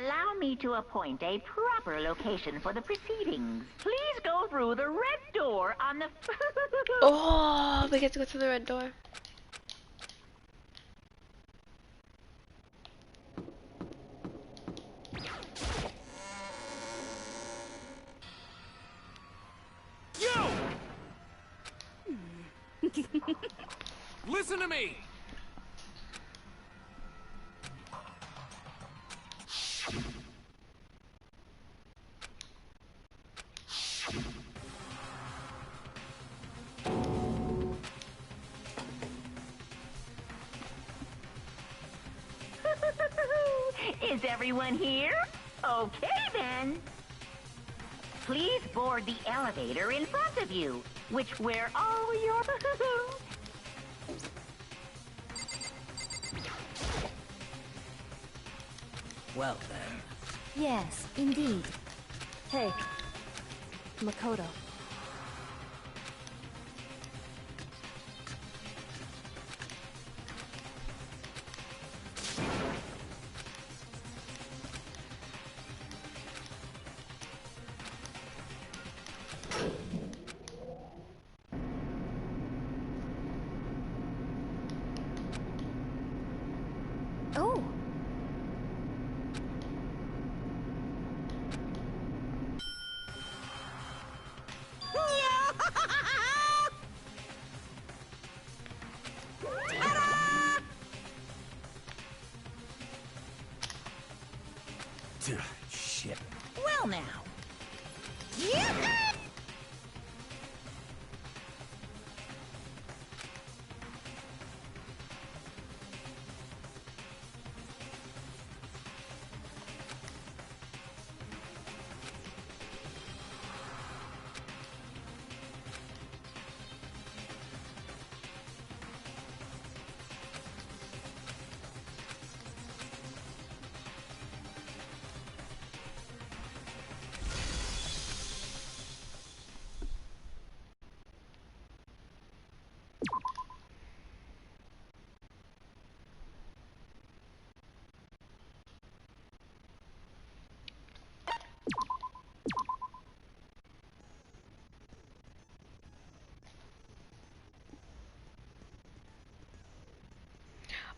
Allow me to appoint a proper location for the proceedings. Please go through the red door on the... Oh, we get to go through the red door. You! Listen to me! Is everyone here? Okay, then. Please board the elevator in front of you, which where all your... Well, then. Yes, indeed. Hey, Makoto. Oh. Shit. Well now.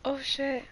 Oh shit.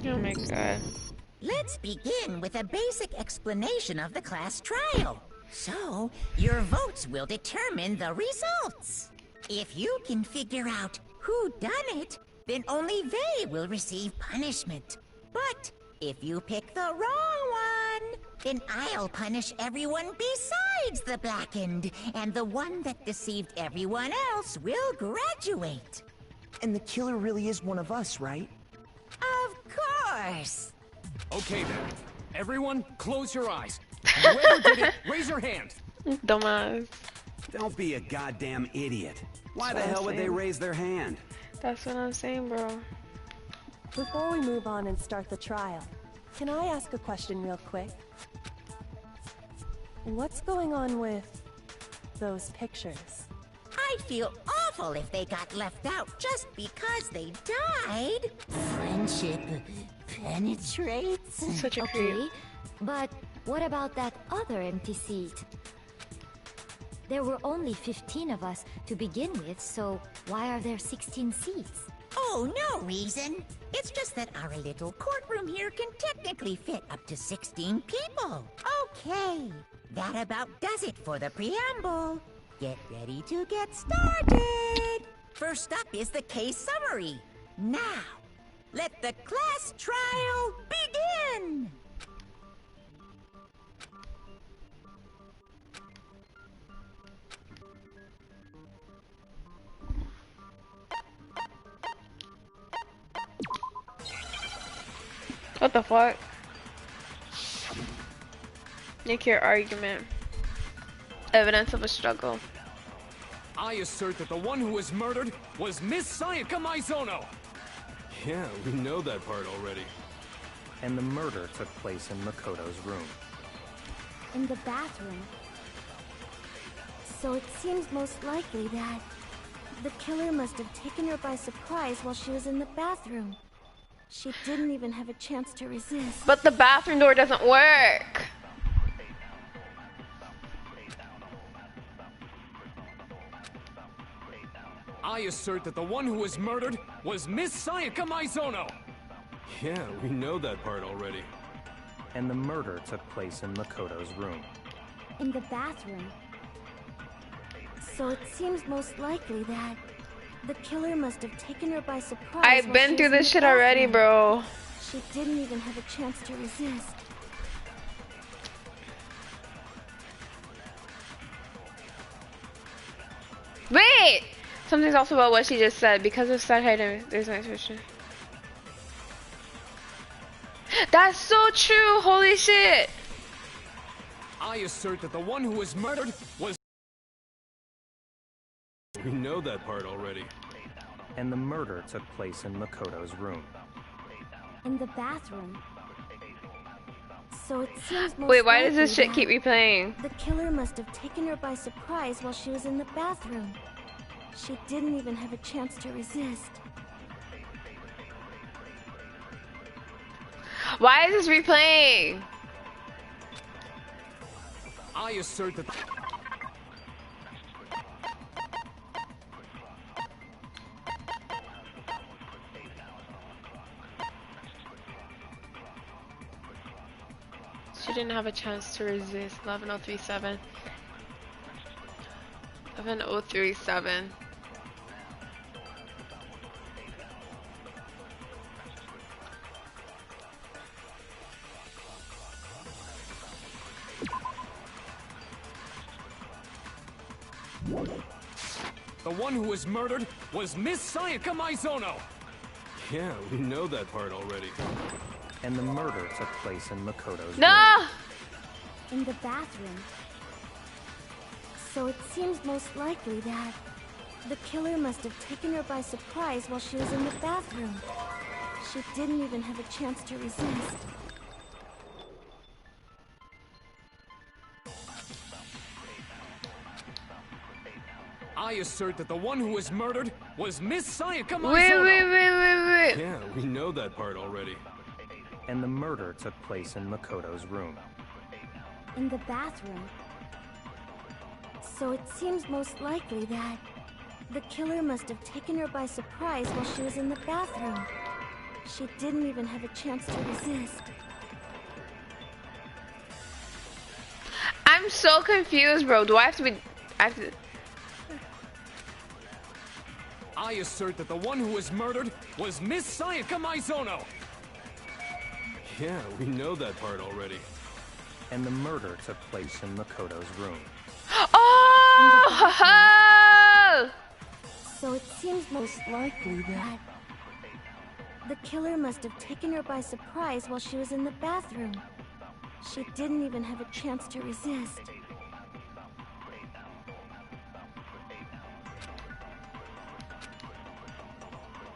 Oh my god. Let's begin with a basic explanation of the class trial. So, your votes will determine the results. If you can figure out who done it, then only they will receive punishment. But if you pick the wrong one, Then I'll punish everyone besides the Blackened, and the one that deceived everyone else will graduate. And the killer really is one of us, right? Of course. Okay then. Everyone, close your eyes. Whoever did it, raise your hand. Dumbass. Don't be a goddamn idiot. Why the That's what hell I'm would they saying. raise their hand? That's what I'm saying, bro. Before we move on and start the trial, can I ask a question real quick? What's going on with those pictures? I'd feel awful if they got left out just because they died. Friendship penetrates. Such a creep. Okay, but what about that other empty seat? There were only 15 of us to begin with, so why are there 16 seats? Oh, no reason. It's just that our little courtroom here can technically fit up to 16 people. Okay, that about does it for the preamble. Get ready to get started. First up is the case summary. Now, let the class trial begin. What the fuck? Make your argument. Evidence of a struggle. I assert that the one who was murdered was Miss Sayaka Maizono. Yeah, we know that part already. And the murder took place in Makoto's room. In the bathroom. So it seems most likely that the killer must have taken her by surprise while she was in the bathroom. She didn't even have a chance to resist. But the bathroom door doesn't work. I assert that the one who was murdered was Miss Sayaka Maizono. Yeah, we know that part already. And the murder took place in Makoto's room. In the bathroom. So it seems most likely that the killer must have taken her by surprise. I've been through this shit already, bro. She didn't even have a chance to resist. Wait! Something's also about what she just said. Because of side height, there's no expression. That's so true! Holy shit! I assert that the one who was murdered was... We know that part already. And the murder took place in Makoto's room. In the bathroom. So it seems most Wait, why does this likely shit keep that replaying? the killer must have taken her by surprise while she was in the bathroom. She didn't even have a chance to resist. Why is this replaying? I assert that... She didn't have a chance to resist. 11037. 11037. The one who was murdered was Miss Sayaka Maizono. Yeah, we know that part already. And the murder took place in Makoto's room. No! In the bathroom. So it seems most likely that the killer must have taken her by surprise while she was in the bathroom. She didn't even have a chance to resist. I assert that the one who was murdered was Miss Sayaka Maizono. Wait. Yeah, we know that part already. And the murder took place in Makoto's room. In the bathroom. So it seems most likely that the killer must have taken her by surprise while she was in the bathroom. She didn't even have a chance to resist. I'm so confused, bro. Do I have to be... I assert that the one who was murdered was Miss Sayaka Maizono. Yeah, we know that part already. And the murder took place in Makoto's room. Oh! So it seems most likely that the killer must have taken her by surprise while she was in the bathroom. She didn't even have a chance to resist.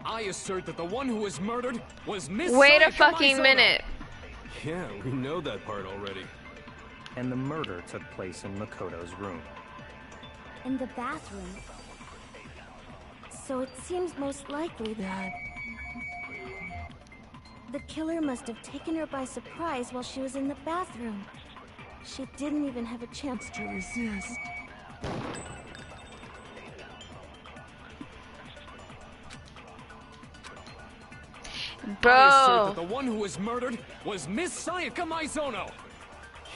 I assert that the one who was murdered was Miss Wait a Sayaka fucking Maizono. minute. Yeah, we know that part already. And the murder took place in Makoto's room. In the bathroom. So it seems most likely that the killer must have taken her by surprise while she was in the bathroom. She didn't even have a chance to resist. Bro. I assert that the one who was murdered was Miss Sayaka Maizono.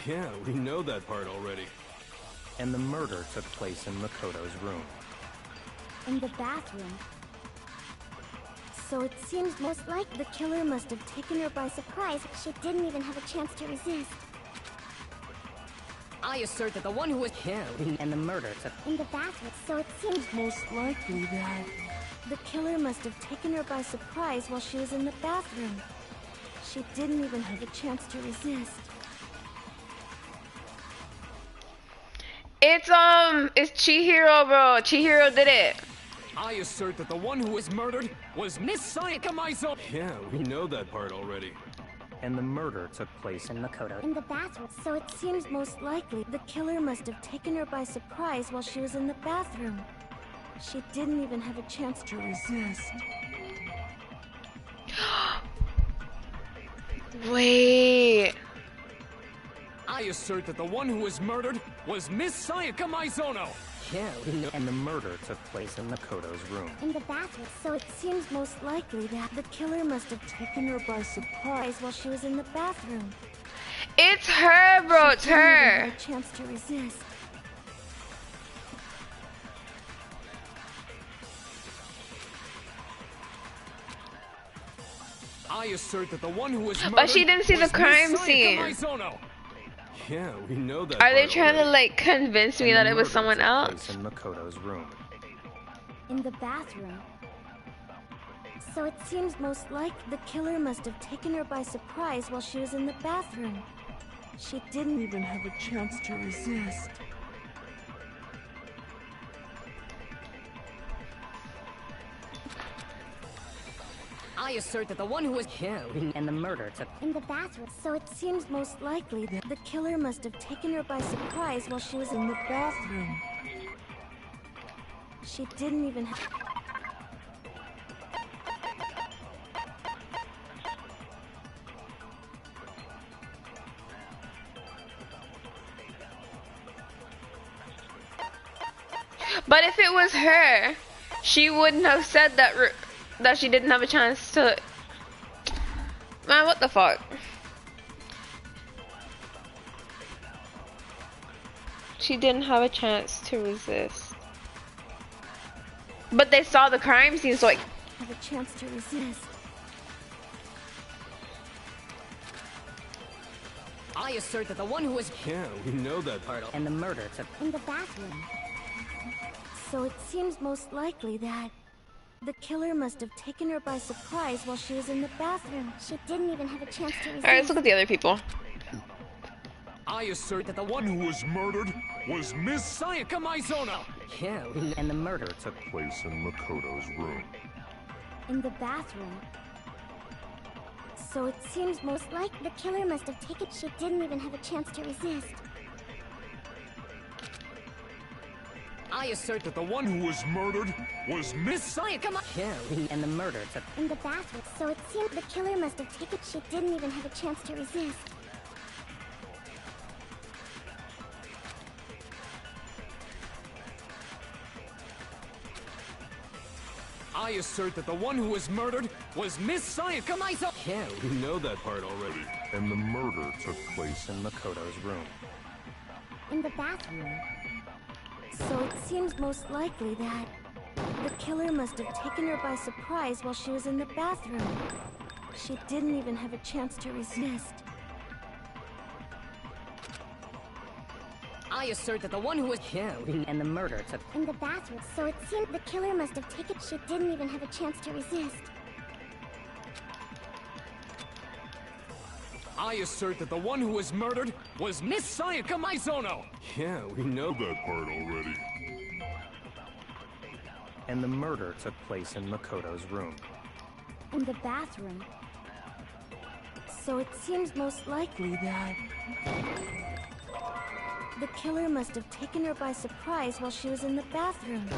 Yeah, we know that part already. And the murder took place in Makoto's room. In the bathroom. So it seems most like the killer must have taken her by surprise. She didn't even have a chance to resist. I assert that the one who was killed and the murder took In the bathroom. So it seems most likely that the killer must have taken her by surprise while she was in the bathroom. She didn't even have a chance to resist. It's Chihiro, bro. Chihiro did it. I assert that the one who was murdered was Miss Sayaka Maizono. Yeah, we know that part already. And the murder took place in Makoto. In the bathroom. So it seems most likely the killer must have taken her by surprise while she was in the bathroom. She didn't even have a chance to resist. Wait. I assert that the one who was murdered was Miss Sayaka Maizono. And the murder took place in Makoto's room. In the bathroom. So it seems most likely that the killer must have taken her by surprise while she was in the bathroom. It's her, bro. It's She didn't even her. have a chance to resist. I assert that the one who was murdered But she didn't see the was crime Miss Sayaka scene. Maizono. Yeah, we know that Are they part trying to already. like convince me And that the it was murder someone took else? place in Makoto's room. In the bathroom. So it seems most like the killer must have taken her by surprise while she was in the bathroom. She didn't even have a chance to resist. I assert that the one who was killed and the murder took In the bathroom. So it seems most likely that the killer must have taken her by surprise while she was in the bathroom. She didn't even have... But if it was her, she wouldn't have said that that she didn't have a chance to. Man, what the fuck? She didn't have a chance to resist. But they saw the crime scene, so like. have a chance to resist. I assert that the one who was Yeah, we know that part. and the murder took In the bathroom. So it seems most likely that the killer must have taken her by surprise while she was in the bathroom. She didn't even have a chance to resist. Alright, let's look at the other people. I assert that the one who was murdered was Miss Sayaka Maizono. killed and the murder took Place in Makoto's room. In the bathroom. So it seems most like the killer must have taken... She didn't even have a chance to resist. I assert that The one who was murdered was Miss Sayaka killed and the murder took In the bathroom. So it seems the killer must have taken... She didn't even have a chance to resist. I assert that the one who was murdered was Miss Sayaka Maizono. We know that part already. And the murder took Place in Makoto's room. In the bathroom. So it seems most likely that the killer must have taken her by surprise while she was in the bathroom. She didn't even have a chance to resist. I assert that the one who was and the murder took in the bathroom. So it seemed the killer must have taken. She didn't even have a chance to resist. I assert that the one who was murdered was Miss Sayaka Maizono. Yeah, we know that part already. And the murder took place in Makoto's room. In the bathroom. So it seems most likely that the killer must have taken her by surprise while she was in the bathroom.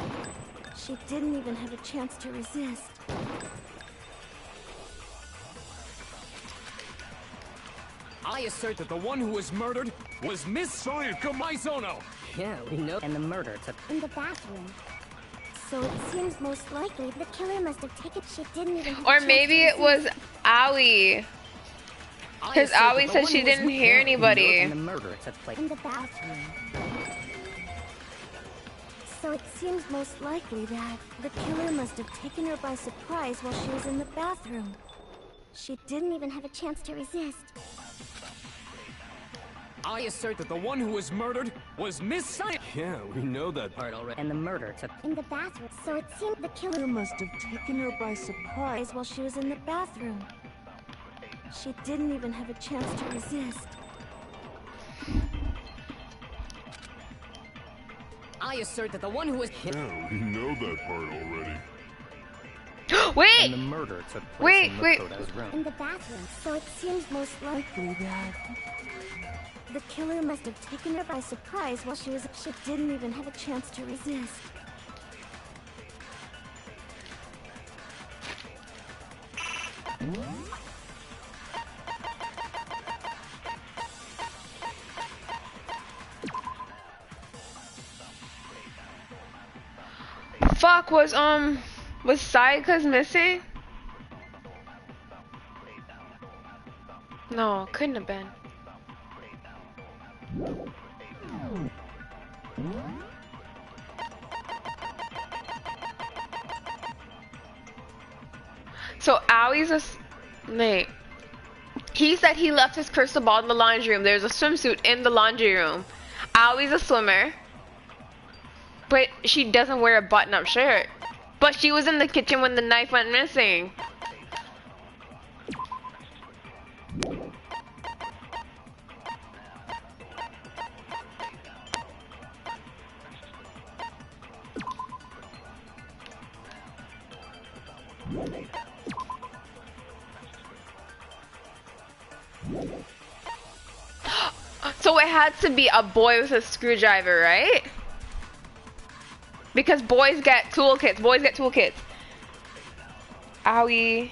She didn't even have a chance to resist. I assert that the one who was murdered was Miss Sayaka Maizono. Yeah, we know. And the murder took in the bathroom. So it seems most likely the killer must have taken. She didn't even have a Or chance maybe to it was resist. Aoi. Because Aoi said she didn't hear anybody. and the murder took place In the bathroom. So it seems most likely that the killer must have taken her by surprise while she was in the bathroom. She didn't even have a chance to resist. I assert that the one who was murdered was Miss Sayaka. Yeah, we know that part already. and the murder took In the bathroom. So it seemed the killer must have taken her by surprise while she was in the bathroom. She didn't even have a chance to resist. I assert that the one who was Yeah, we know that part already. Wait! And the murder took place in Wait. Makoto's room. In the bathroom. So it seems most likely that the killer must have taken her by surprise while she was. She didn't even have a chance to resist. Fuck, was Sayaka's missing? No, couldn't have been. So Aoi's Wait. He said he left his crystal ball in the laundry room. There's a swimsuit in the laundry room. Aoi's a swimmer. But she doesn't wear a button-up shirt. But she was in the kitchen when the knife went missing. So it had to be a boy with a screwdriver, right? Because boys get toolkits. Boys get toolkits. Aoi.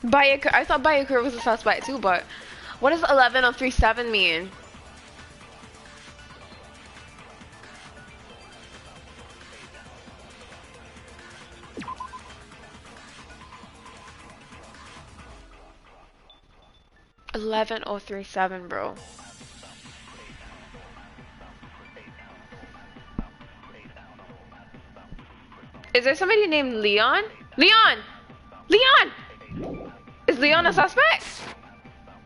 Bayakura. I thought Bayakura was a suspect too, but what does 11037 mean? $11,037, bro. Is there somebody named Leon? Leon! Leon! Is Leon a suspect?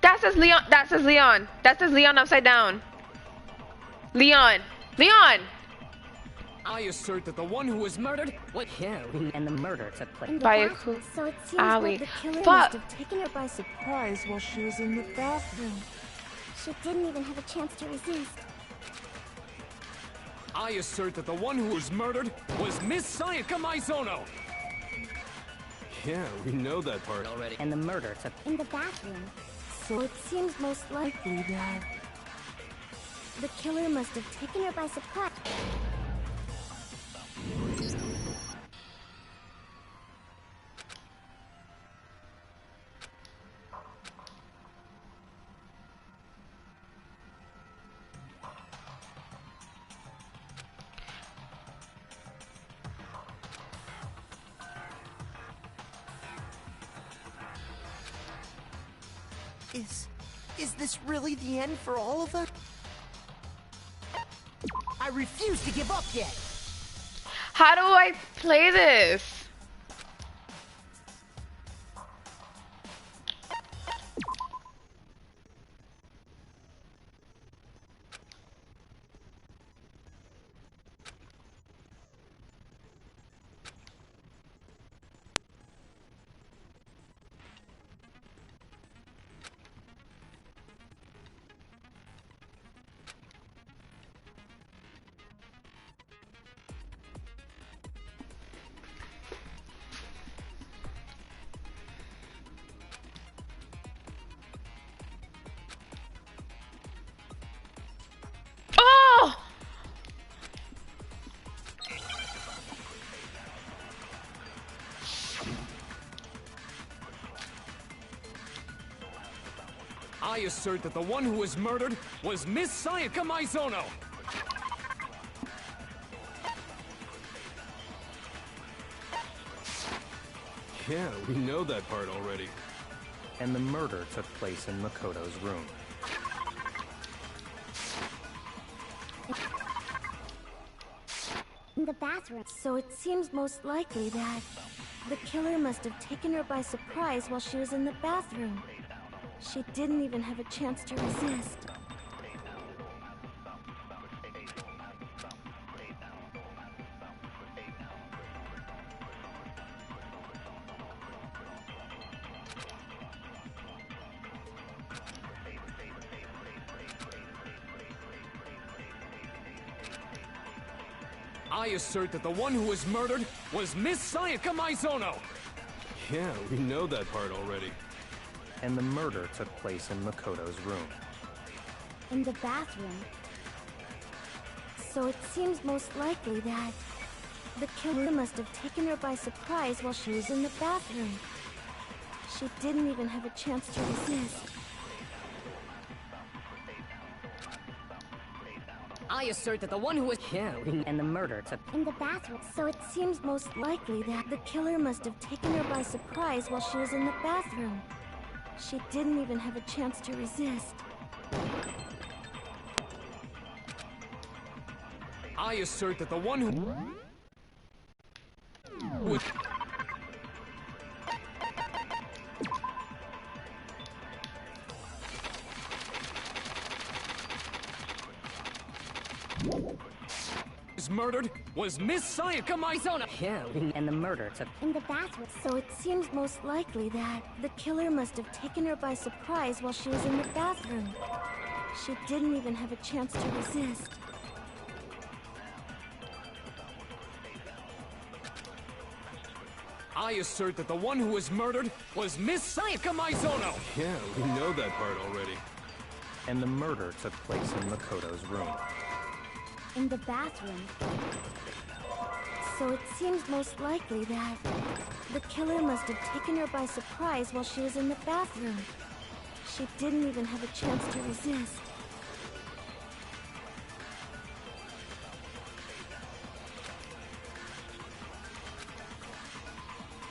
That says Leon. That says Leon. That says Leon upside down. Leon. Leon! I assert that the one who was murdered. What? Yeah, and the murder took place In the By a bathroom. So it seems Aoi. like the killer Fuck. must have taken her by surprise while she was in the bathroom. She didn't even have a chance to resist. I assert that the one who was murdered was Miss Sayaka Maizono. Yeah, we know that part already. and the murder took In the bathroom. So it seems most likely that the killer must have taken her by surprise. Is this really the end for all of us? I refuse to give up yet. How do I play this? I assert that the one who was murdered was Miss Sayaka Maizono. Yeah, we know that part already. And the murder took place in Makoto's room. In the bathroom. So it seems most likely that the killer must have taken her by surprise while she was in the bathroom. She didn't even have a chance to resist. I assert that the one who was murdered was Miss Sayaka Maizono. Yeah, we know that part already. And the murder took place in Makoto's room. In the bathroom. So it seems most likely that the killer must have taken her by surprise while she was in the bathroom. She didn't even have a chance to resist. I assert that the one who was and the murder took in the bathroom. So it seems most likely that the killer must have taken her by surprise while she was in the bathroom. She didn't even have a chance to resist. I assert that the one who was murdered was Miss Sayaka Maizono. and the murder took in the bathroom. So it seems most likely that the killer must have taken her by surprise while she was in the bathroom. She didn't even have a chance to resist. I assert that the one who was murdered was Miss Sayaka Maizono. Yeah, we know that part already. And the murder took place in Makoto's room. In the bathroom. So it seems most likely that the killer must have taken her by surprise while she was in the bathroom. She didn't even have a chance to resist.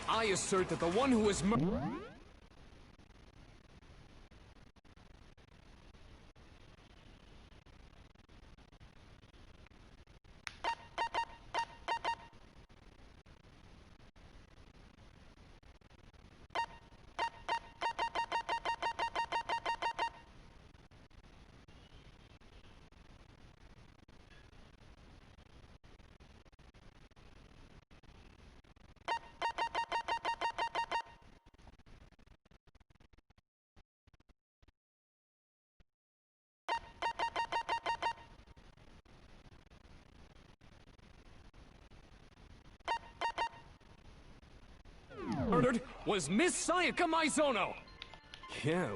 I assert that the one who was murdered. Murdered was Miss Sayaka Maizono. Yeah.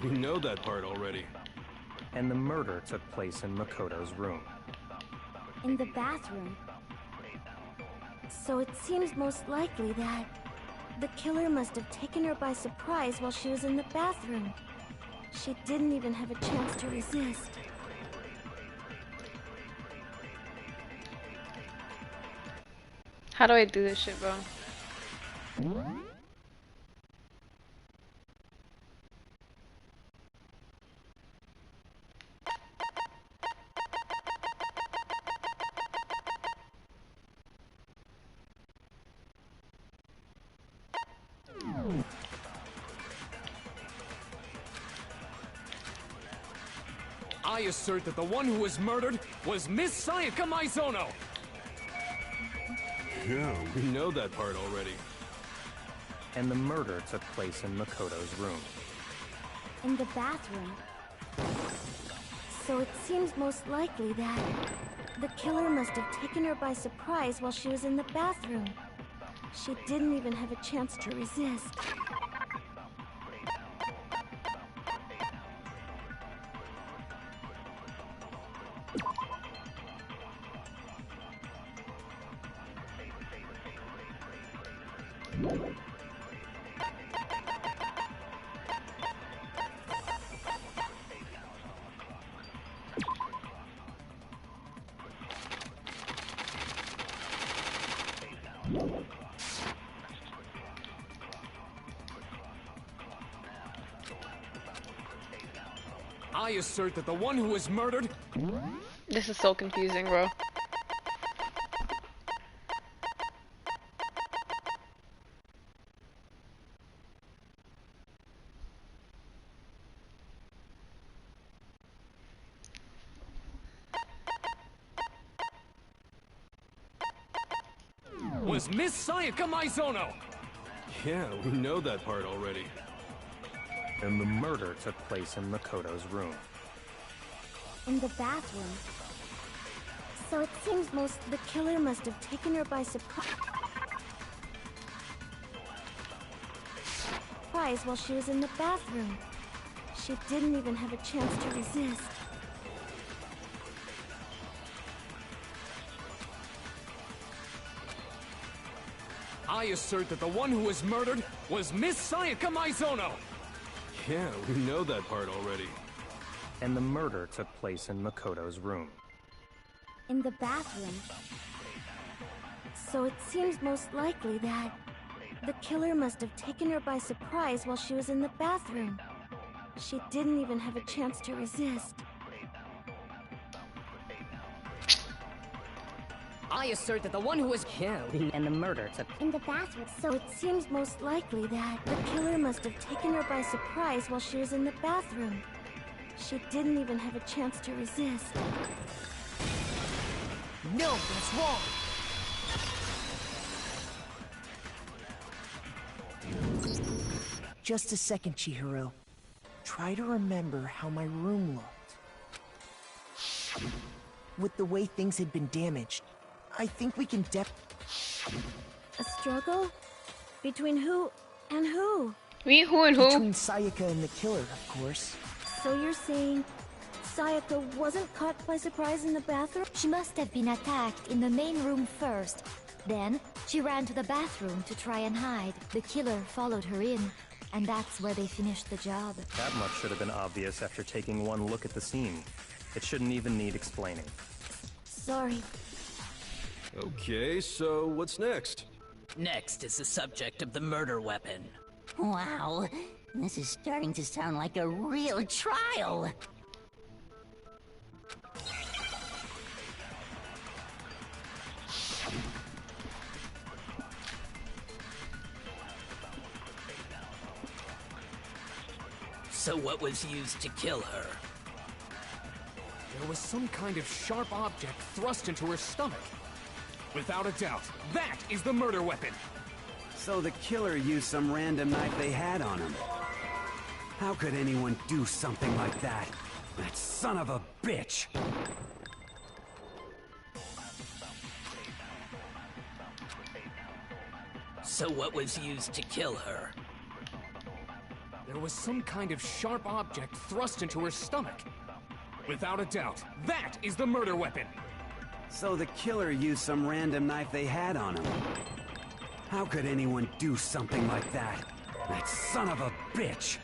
We know that part already. And the murder took place in Makoto's room. In the bathroom. So it seems most likely that the killer must have taken her by surprise while she was in the bathroom. She didn't even have a chance to resist. How do I do this shit, bro? I assert that the one who was murdered was Miss Sayaka Maizono. Yeah, we know that part already. And the murder took place in Makoto's room. In the bathroom. So it seems most likely that the killer must have taken her by surprise while she was in the bathroom. She didn't even have a chance to resist. I assert that the one who was murdered... This is so confusing, bro. was Miss Sayaka Maizono. Yeah, we know that part already. And the murder took place in Makoto's room. In the bathroom. So it seems the killer must have taken her by surprise while she was in the bathroom. She didn't even have a chance to resist. I assert that the one who was murdered was Miss Sayaka Maizono. Yeah, we know that part already. And the murder took place in Makoto's room. In the bathroom. So it seems most likely that the killer must have taken her by surprise while she was in the bathroom. She didn't even have a chance to resist. I assert that the one who was killed and the murder took in the bathroom. So it seems most likely that the killer must have taken her by surprise while she was in the bathroom. She didn't even have a chance to resist. No, that's wrong. Just a second, Chihiro. Try to remember how my room looked. With the way things had been damaged, I think we can A struggle? Between who and who? Between who and who? Between Sayaka and the killer, of course. So you're saying Sayaka wasn't caught by surprise in the bathroom? She must have been attacked in the main room first. Then, she ran to the bathroom to try and hide. The killer followed her in, and that's where they finished the job. That much should have been obvious after taking one look at the scene. It shouldn't even need explaining. Sorry. Okay, so what's next? Next is the subject of the murder weapon. Wow, this is starting to sound like a real trial. So what was used to kill her? There was some kind of sharp object thrust into her stomach. Without a doubt, that is the murder weapon. So the killer used some random knife they had on him. How could anyone do something like that? That son of a bitch! So what was used to kill her? There was some kind of sharp object thrust into her stomach. Without a doubt, that is the murder weapon. So the killer used some random knife they had on him. How could anyone do something like that? That son of a bitch!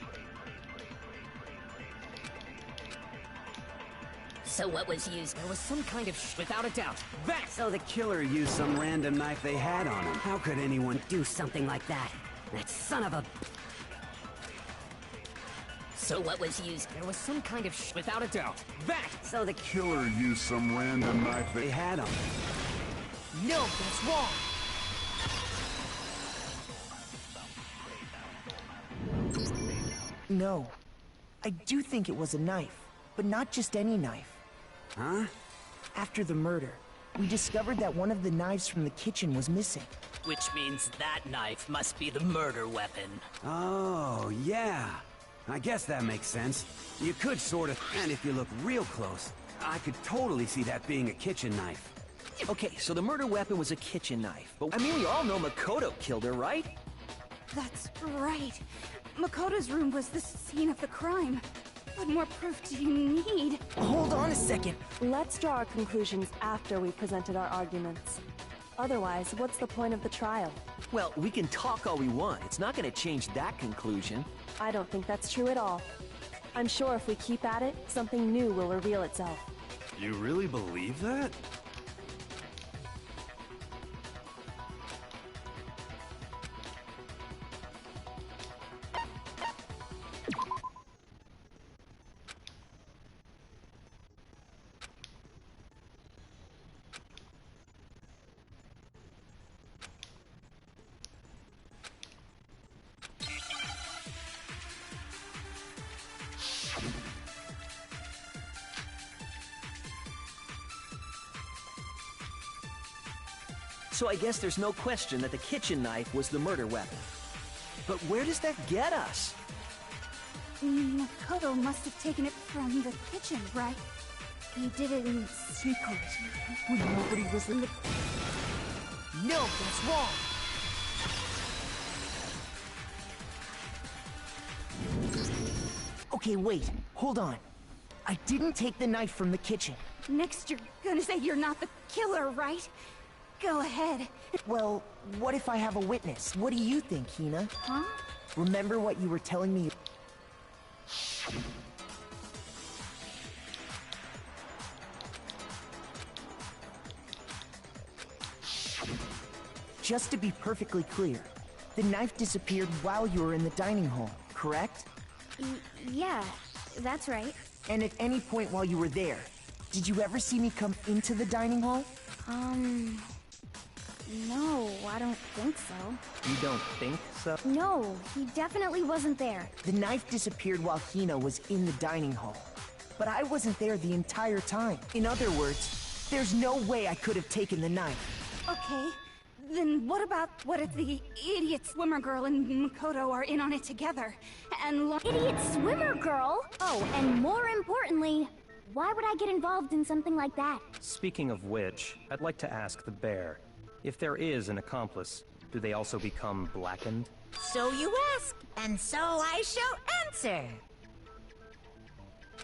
So what was used? There was some kind of without a doubt. That! So the killer used some random knife they had on him. How could anyone do something like that? That son of a... So what was used? There was some kind of without a doubt. That! So the Killer used some random knife they had on him. No, that's wrong. No. I do think it was a knife, but not just any knife. Huh? After the murder, we discovered that one of the knives from the kitchen was missing. Which means that knife must be the murder weapon. Oh, yeah. I guess that makes sense. You could sort of, and if you look real close, I could totally see that being a kitchen knife. Okay, so the murder weapon was a kitchen knife. But I mean, we all know Makoto killed her, right? That's right. Makoto's room was the scene of the crime. What more proof do you need? Hold on a second. Let's draw our conclusions after we've presented our arguments. Otherwise, what's the point of the trial? Well, we can talk all we want. It's not going to change that conclusion. I don't think that's true at all. I'm sure if we keep at it, something new will reveal itself. You really believe that? So I guess there's no question that the kitchen knife was the murder weapon. But where does that get us? Makoto must have taken it from the kitchen, right? He did it in secret, when nobody was in the... No, that's wrong! Okay, wait, hold on. I didn't take the knife from the kitchen. Next you're gonna say you're not the killer, right? Go ahead. Well, what if I have a witness? What do you think, Hina? Huh? Remember what you were telling me? Just to be perfectly clear, the knife disappeared while you were in the dining hall, correct? Yeah, that's right. And at any point while you were there, did you ever see me come into the dining hall? No, I don't think so. You don't think so? No, he definitely wasn't there. The knife disappeared while Hina was in the dining hall. But I wasn't there the entire time. In other words, there's no way I could have taken the knife. Okay, then what if the idiot swimmer girl and Makoto are in on it together? And Idiot swimmer girl? Oh, and more importantly, why would I get involved in something like that? Speaking of which, I'd like to ask the bear. If there is an accomplice, do they also become blackened? So you ask, and so I shall answer.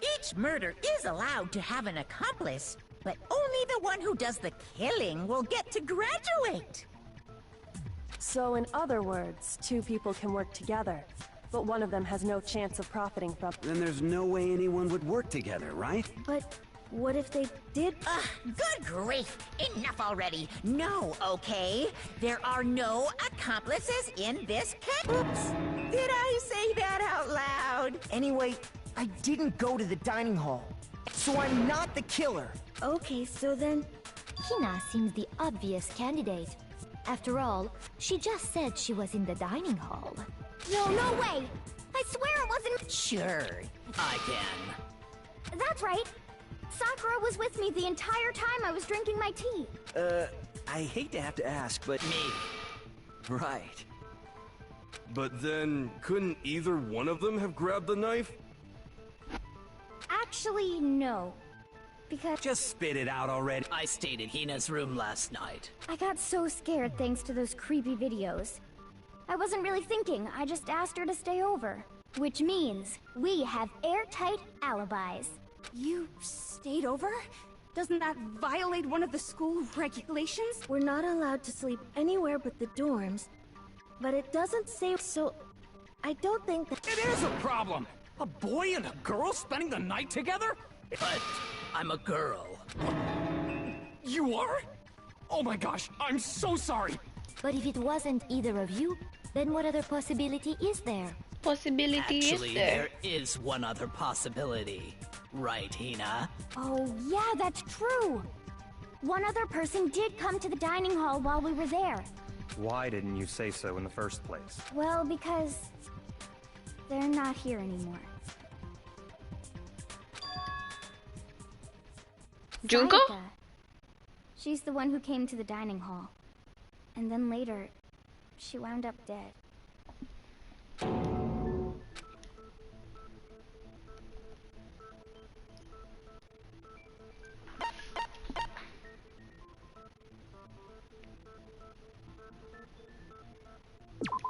Each murder is allowed to have an accomplice, but only the one who does the killing will get to graduate. So in other words, two people can work together, but one of them has no chance of profiting from... Then there's no way anyone would work together, right? But what if they did? Good grief! Enough already! No, okay? There are no accomplices in this case. Oops! Did I say that out loud? Anyway, I didn't go to the dining hall, so I'm not the killer. Okay, so then... Hina seems the obvious candidate. After all, she just said she was in the dining hall. No way! I swear it wasn't... Sure, I can. That's right! Sakura was with me the entire time I was drinking my tea. I hate to have to ask, but... Me. Right. But then, couldn't either one of them have grabbed the knife? Actually, no. Because... Just spit it out already. I stayed in Hina's room last night. I got so scared thanks to those creepy videos. I wasn't really thinking, I just asked her to stay over. Which means, we have airtight alibis. You stayed over? Doesn't that violate one of the school regulations? We're not allowed to sleep anywhere but the dorms. But it doesn't say so... I don't think that... It is a problem! A boy and a girl spending the night together? But I'm a girl. You are? Oh my gosh, I'm so sorry! But if it wasn't either of you, then what other possibility is there? Actually, there is one other possibility. Right, Hina? Oh, yeah, that's true! One other person did come to the dining hall while we were there. Why didn't you say so in the first place? Well, because... they're not here anymore. Junko? Sayaka. She's the one who came to the dining hall. And then later, she wound up dead.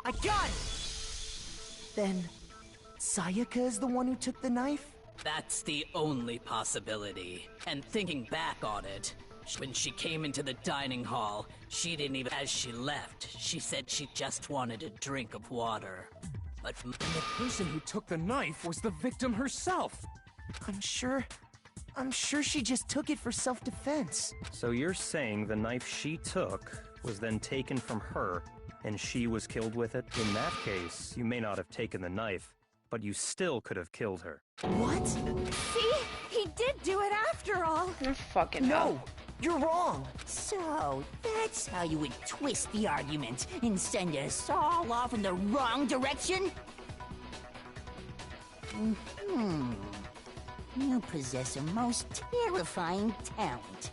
I got it! Then, Sayaka is the one who took the knife? That's the only possibility. And thinking back on it, when she came into the dining hall, she didn't even... As she left, she said she just wanted a drink of water. But... And the person who took the knife was the victim herself! I'm sure she just took it for self-defense. So you're saying the knife she took was then taken from her, and she was killed with it? In that case, you may not have taken the knife, but you still could have killed her. What? See? He did do it after all! You're fucking No! You're wrong! So, that's how you would twist the argument and send us all off in the wrong direction? You possess a most terrifying talent.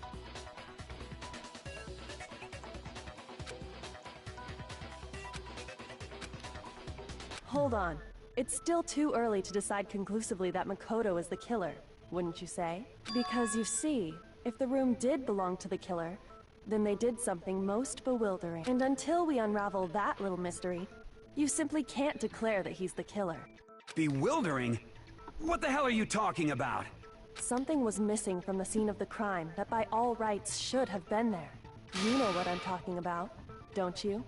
hold on. It's still too early to decide conclusively that Makoto is the killer, wouldn't you say? Because you see, if the room did belong to the killer, then they did something most bewildering. And until we unravel that little mystery, you simply can't declare that he's the killer. Bewildering? What the hell are you talking about? Something was missing from the scene of the crime that by all rights should have been there. You know what I'm talking about, don't you?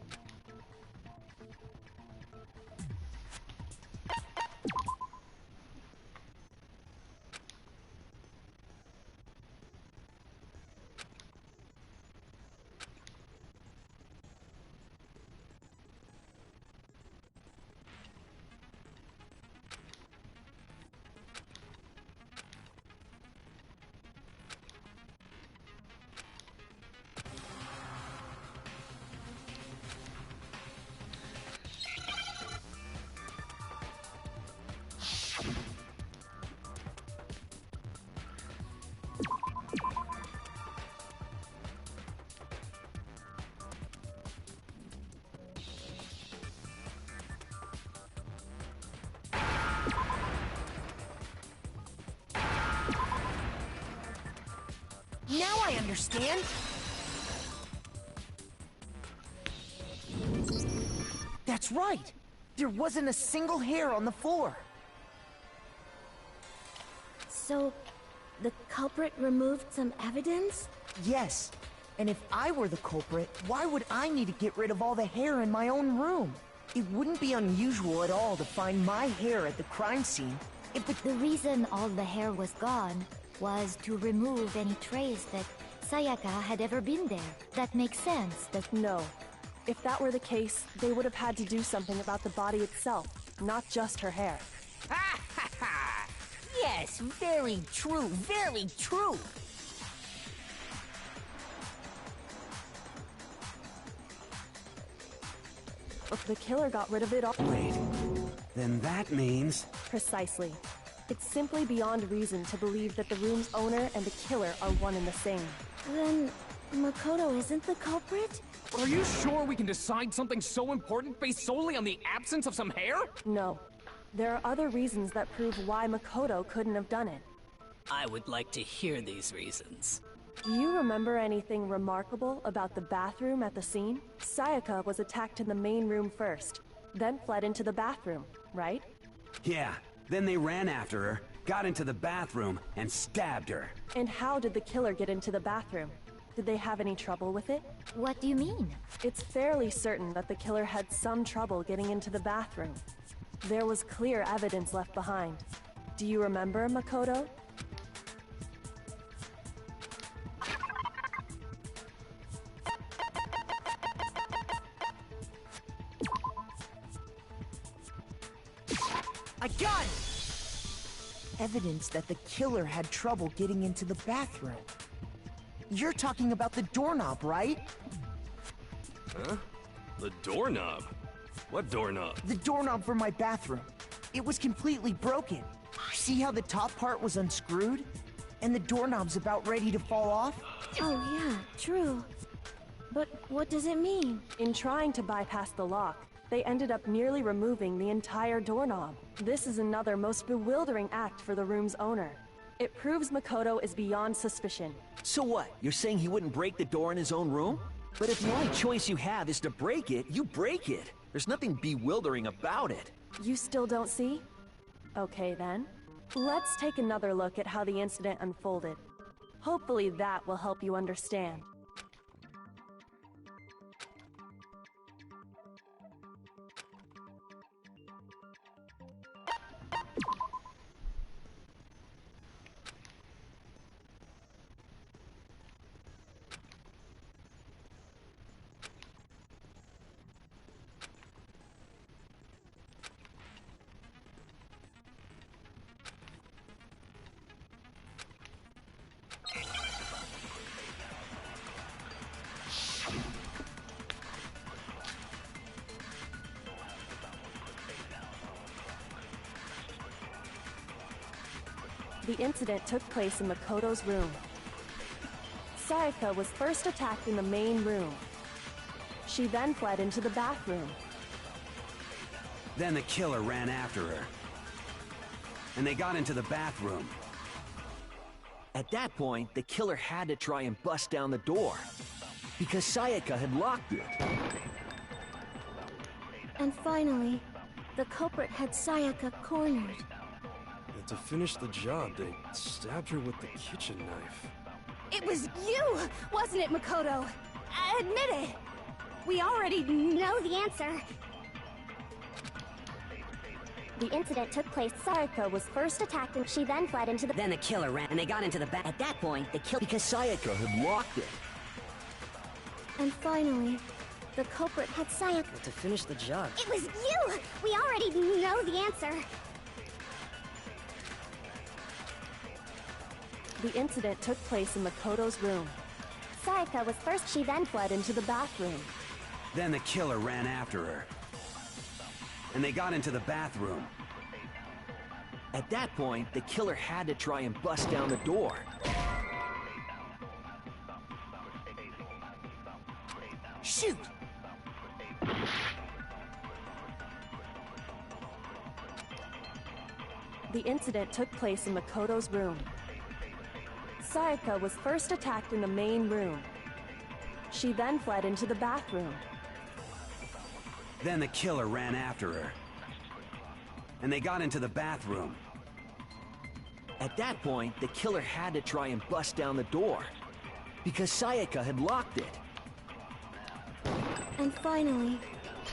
Now I understand! That's right! There wasn't a single hair on the floor! So, the culprit removed some evidence? Yes. And if I were the culprit, why would I need to get rid of all the hair in my own room? It wouldn't be unusual at all to find my hair at the crime scene if The reason all the hair was gone was to remove any trace that Sayaka had ever been there. That makes sense. No. If that were the case, they would have had to do something about the body itself, not just her hair. Ha ha ha! Yes, very true, very true! The killer got rid of it all. Wait, then that means... Precisely. It's simply beyond reason to believe that the room's owner and the killer are one and the same. Then, Makoto isn't the culprit? Are you sure we can decide something so important based solely on the absence of some hair? No. There are other reasons that prove why Makoto couldn't have done it. I would like to hear these reasons. Do you remember anything remarkable about the bathroom at the scene? Sayaka was attacked in the main room first, then fled into the bathroom, right? Yeah, then they ran after her, got into the bathroom, and stabbed her. And how did the killer get into the bathroom? Did they have any trouble with it? What do you mean? It's fairly certain that the killer had some trouble getting into the bathroom. There was clear evidence left behind. Do you remember, Makoto? I got it! Evidence that the killer had trouble getting into the bathroom. You're talking about the doorknob, right? Huh? The doorknob? What doorknob? The doorknob for my bathroom. It was completely broken. See how the top part was unscrewed? And the doorknob's about ready to fall off? Oh yeah, true. But what does it mean? In trying to bypass the lock, they ended up nearly removing the entire doorknob. This is another most bewildering act for the room's owner. It proves Makoto is beyond suspicion. So what? You're saying he wouldn't break the door in his own room? But if the only choice you have is to break it, you break it. There's nothing bewildering about it. You still don't see? Okay then. Let's take another look at how the incident unfolded. Hopefully that will help you understand. The incident took place in Makoto's room. Sayaka was first attacked in the main room. She then fled into the bathroom. Then the killer ran after her. And they got into the bathroom. At that point, the killer had to try and bust down the door, because Sayaka had locked it. And finally, the culprit had Sayaka cornered. And to finish the job, they stabbed her with the kitchen knife. It was you, wasn't it, Makoto? Admit it. We already know the answer. The incident took place. Sayaka was first attacked and she then fled into the... Then the killer ran and they got into the back. At that point, the killer... Because Sayaka had locked it. And finally, the culprit had Sayaka. But to finish the job... It was you! We already know the answer. The incident took place in Makoto's room. Sayaka was first. She then fled into the bathroom. Then the killer ran after her. And they got into the bathroom. At that point, the killer had to try and bust down the door. Shoot! The incident took place in Makoto's room. Sayaka was first attacked in the main room. She then fled into the bathroom. Then the killer ran after her. And they got into the bathroom. At that point, the killer had to try and bust down the door, because Sayaka had locked it. And finally,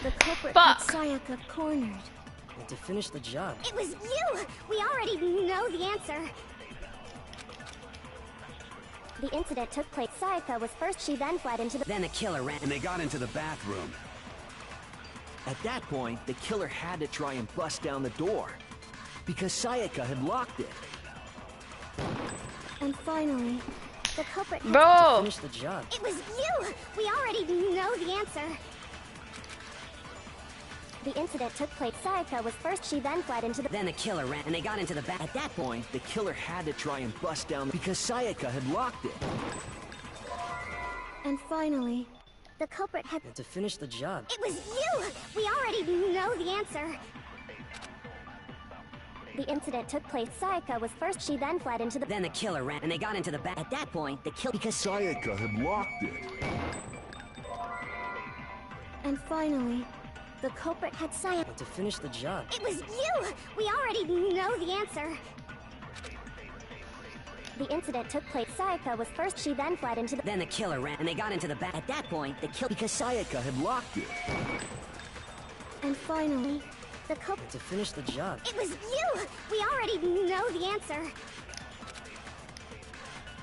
the culprit had Sayaka cornered. And to finish the job... It was you! We already know the answer. The incident took place. Sayaka was first. She then fled into the... Then the killer ran... And they got into the bathroom. At that point, the killer had to try and bust down the door, because Sayaka had locked it. And finally, the culprit had to finish the job... It was you! We already know the answer. The incident took place. Sayaka was first. She then fled into the... Then the killer ran and they got into the back... At that point, the killer had to try and bust down because Sayaka had locked it. And finally, the culprit had... And to finish the job... It was you! We already know the answer. The incident took place. Sayaka was first. She then fled into the... Then the killer ran and they got into the back... At that point, the killer... Because Sayaka had locked it. And finally, the culprit had Sayaka. And to finish the job... It was you! We already know the answer. The incident took place. Sayaka was first. She then fled into the... Then the killer ran and they got into the back... At that point, the killer... Because Sayaka had locked it. And finally, the culprit... And to finish the job... It was you! We already know the answer.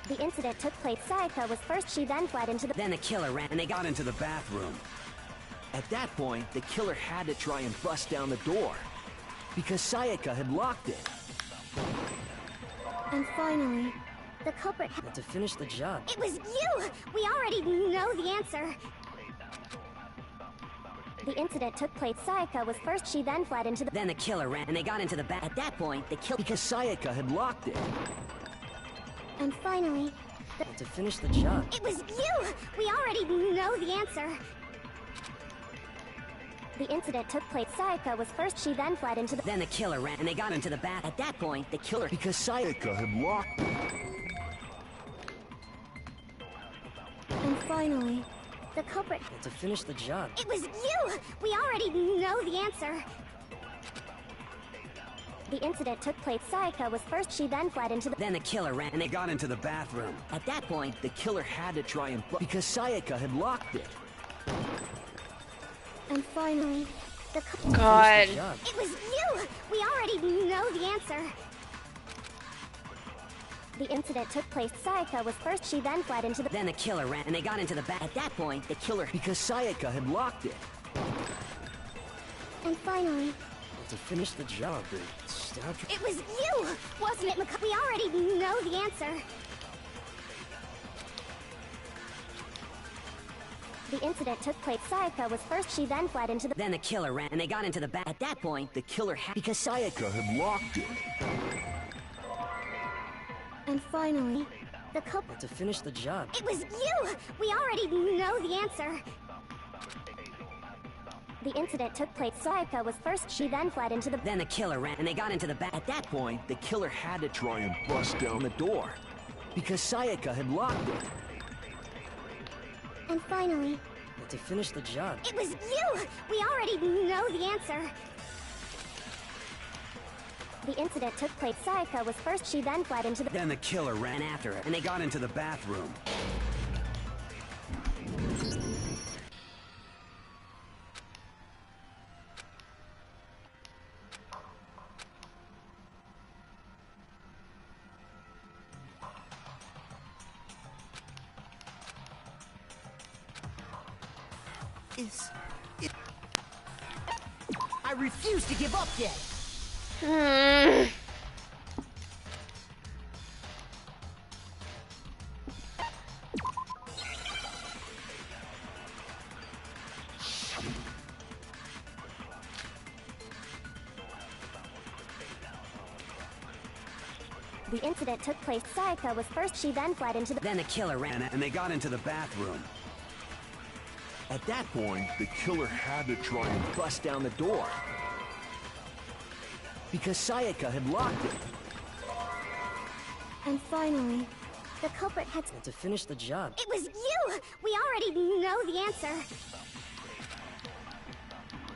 The incident took place. Sayaka was first. She then fled into the... Then the killer ran and they got into the bathroom. At that point, the killer had to try and bust down the door, because Sayaka had locked it. And finally, the culprit had... And to finish the job... It was you! We already know the answer. The incident took place. Sayaka was first. She then fled into the... Then the killer ran and they got into the back... At that point, the killer... Because Sayaka had locked it. And finally, And to finish the job... It was you! We already know the answer. The incident took place. Sayaka was first. She then fled into the... Then the killer ran and they got into the back... At that point, the killer... Because Sayaka had locked it. and finally, the culprit... And to finish the job... It was you! We already know the answer. The incident took place. Sayaka was first. She then fled into the... Then the killer ran and they got into the bathroom. At that point, the killer had to try and... Because Sayaka had locked it. And finally, the... God. It was you! We already know the answer. The incident took place. Sayaka was first. She then fled into the... Then the killer ran and they got into the back... At that point, the killer... Because Sayaka had locked it. And finally... And to finish the job, they stabbed her. It was you! Wasn't it, We already know the answer. The incident took place. Sayaka was first. She then fled into the... Then the killer ran and they got into the back... At that point, the killer had... Because Sayaka had locked it. And finally, the culprit... And to finish the job... It was you! We already know the answer. The incident took place. Sayaka was first, she then fled into the... Then the killer ran and they got into the back. At that point, the killer had to try and bust down the door because Sayaka had locked it. And finally... But to finish the job... It was you! We already know the answer. The incident took place. Sayaka was first, she then fled into the... Then the killer ran after her and they got into the bathroom. I refuse to give up yet. The incident took place. Sayaka was first, she then fled into the... Then the killer ran and they got into the bathroom. At that point, the killer had to try and bust down the door because Sayaka had locked it. And finally, the culprit had... But to finish the job... It was you! We already know the answer.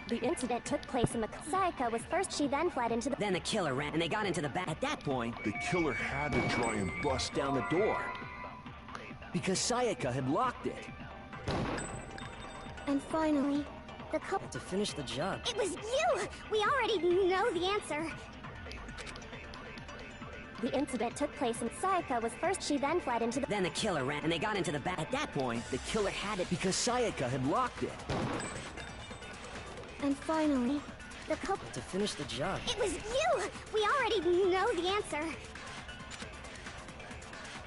The incident took place in the... Sayaka was first, she then fled into the... Then the killer ran and they got into the bath. At that point, the killer had to try and bust down the door because Sayaka had locked it. And finally, the But to finish the job... It was you! We already know the answer. The incident took place in... Sayaka was first, she then fled into the... Then the killer ran and they got into the bath. At that point, the killer had it because Sayaka had locked it. And finally, the But to finish the job... It was you! We already know the answer.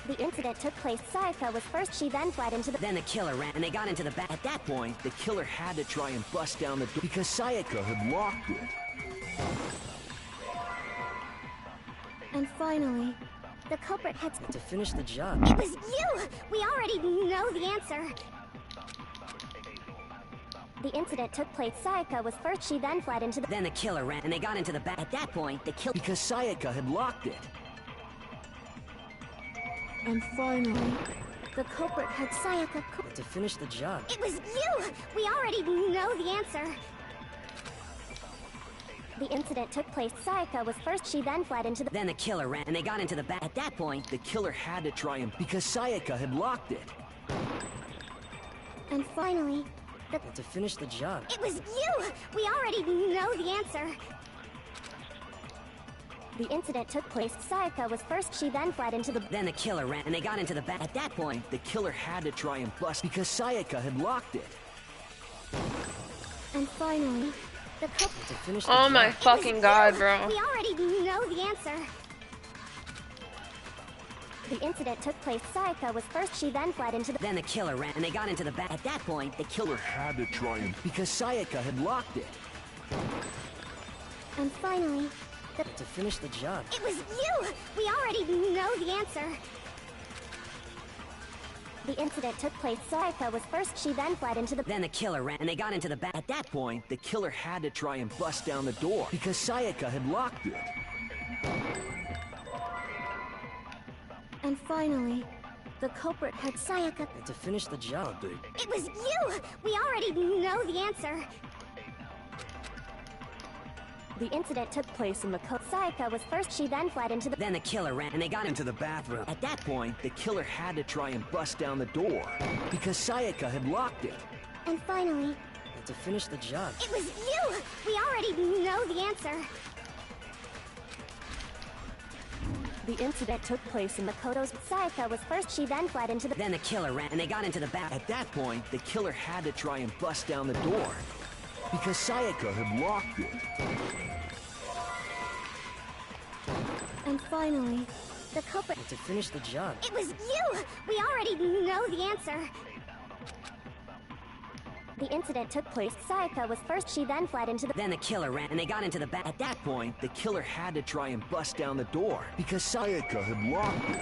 The incident took place. Sayaka was first, she then fled into the... Then the killer ran and they got into the bath. At that point, the killer had to try and bust down the door because Sayaka had locked it. And finally, the culprit had... But to finish the job... It was you! We already know the answer. The incident took place. Sayaka was first, she then fled into the... Then the killer ran and they got into the bath. At that point, the killer... because Sayaka had locked it. And finally, the culprit had Sayaka... But to finish the job... It was you! We already know the answer. The incident took place. Sayaka was first, she then fled into the... Then the killer ran and they got into the bath. At that point, the killer had to try and... because Sayaka had locked it. And finally, But to finish the job... It was you! We already know the answer. The incident took place. Sayaka was first, she then fled into the... Then the killer ran and they got into the bath. At that point, the killer had to try and bust because Sayaka had locked it. And finally, the But to finish the Oh job... my fucking god, bro. We already know the answer. The incident took place. Sayaka was first, she then fled into the... Then the killer ran and they got into the bath. At that point, the killer had to try and... because Sayaka had locked it. And finally, But to finish the job... It was you! We already know the answer. The incident took place. Sayaka was first, she then fled into the... Then the killer ran and they got into the bath. At that point, the killer had to try and bust down the door because Sayaka had locked it. And finally, the culprit had Sayaka... But to finish the job... It was you! We already know the answer. The incident took place in the... Sayaka was first, she then fled into the... Then the killer ran and they got into the bathroom. At that point, the killer had to try and bust down the door because Sayaka had locked it. And finally... But to finish the job... It was you! We already know the answer. The incident took place in Makoto's... Sayaka was first, she then fled into the... Then the killer ran and they got into the bath. At that point, the killer had to try and bust down the door because Sayaka had locked it. And finally, the culprit... But to finish the job... It was you! We already know the answer. The incident took place. Sayaka was first, she then fled into the... Then the killer ran and they got into the bath. At that point, the killer had to try and bust down the door because Sayaka had locked it.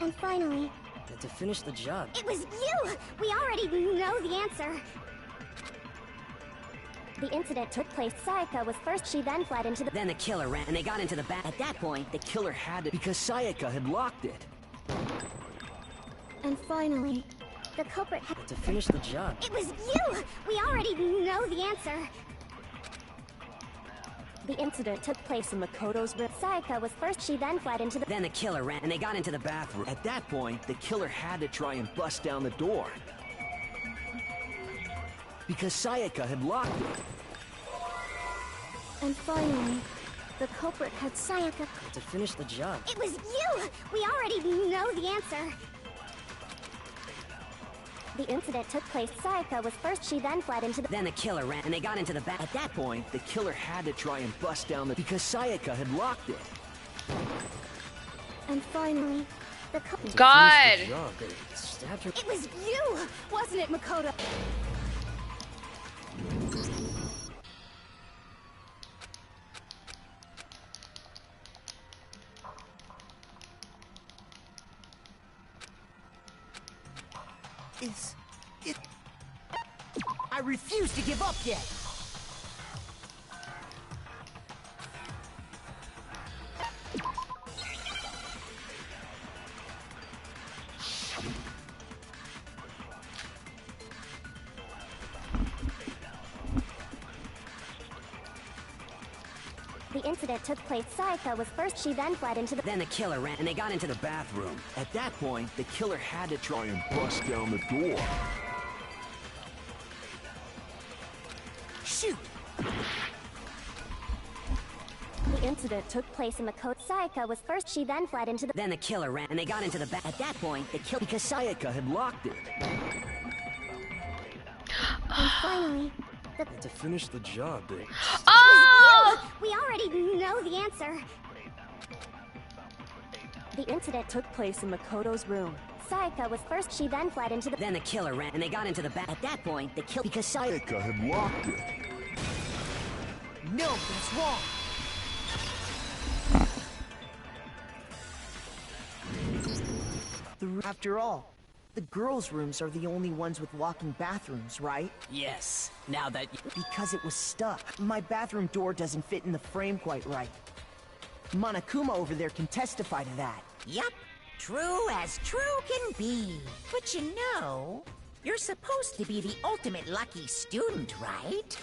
And finally... But to finish the job... It was you! We already know the answer. The incident took place. Sayaka was first, she then fled into the... Then the killer ran, and they got into the back. At that point, The killer had to because Sayaka had locked it. And finally, the culprit had... to finish the job. It was you! We already know the answer. The incident took place in Makoto's room. Sayaka was first, she then fled into the... Then the killer ran, and they got into the bathroom. At that point, the killer had to try and bust down the door. Because Sayaka had locked it. And finally, the culprit had Sayaka... to finish the job. It was you! We already know the answer. The incident took place. Sayaka was first, she then fled into the... Then the killer ran, and they got into the back. At that point, the killer had to try and bust down the... because Sayaka had locked it. And finally, the culprit... God! It was you! Wasn't it, Makoto? Is it... I refuse to give up yet! The incident took place. Sayaka was first, she then fled into the... Then the killer ran, and they got into the bathroom. At that point, the killer had to try and bust down the door. Shoot! The incident took place in Makoto. Sayaka was first, she then fled into the... Then the killer ran, and they got into the back. At that point, the killer... because Sayaka had locked it. And finally, the... To finish the job, dude. Oh! We already know the answer. The incident took place in Makoto's room. Sayaka was first, she then fled into the... Then the killer ran, and they got into the back. At that point, the killer... because Sayaka had locked it. No, that's wrong! After all, the girls' rooms are the only ones with walking bathrooms, right? Yes, now that Because it was stuck. My bathroom door doesn't fit in the frame quite right. Monokuma over there can testify to that. Yup, true as true can be. But you know, you're supposed to be the ultimate lucky student, right?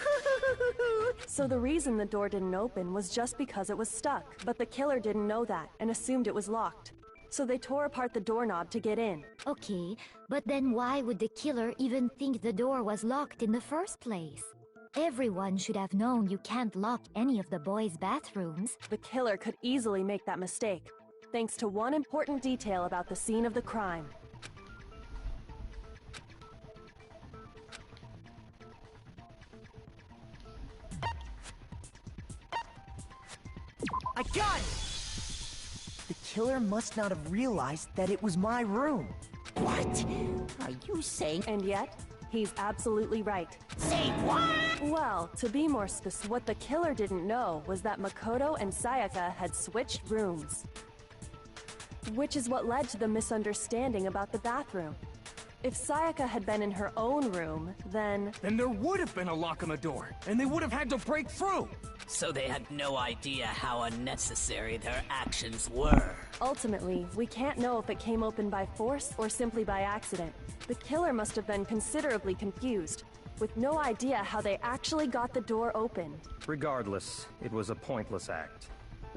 So the reason the door didn't open was just because it was stuck. But the killer didn't know that and assumed it was locked. So they tore apart the doorknob to get in. Okay, but then why would the killer even think the door was locked in the first place? Everyone should have known you can't lock any of the boys' bathrooms. The killer could easily make that mistake, thanks to one important detail about the scene of the crime. I got it! The killer must not have realized that it was my room. What? Are you saying? And yet, he's absolutely right. Say what? Well, to be more specific, what the killer didn't know was that Makoto and Sayaka had switched rooms. Which is what led to the misunderstanding about the bathroom. If Sayaka had been in her own room, then there would have been a lock on the door, and they would have had to break through. So they had no idea how unnecessary their actions were. ultimately, we can't know if it came open by force or simply by accident. The killer must have been considerably confused, with no idea how they actually got the door open. Regardless, it was a pointless act.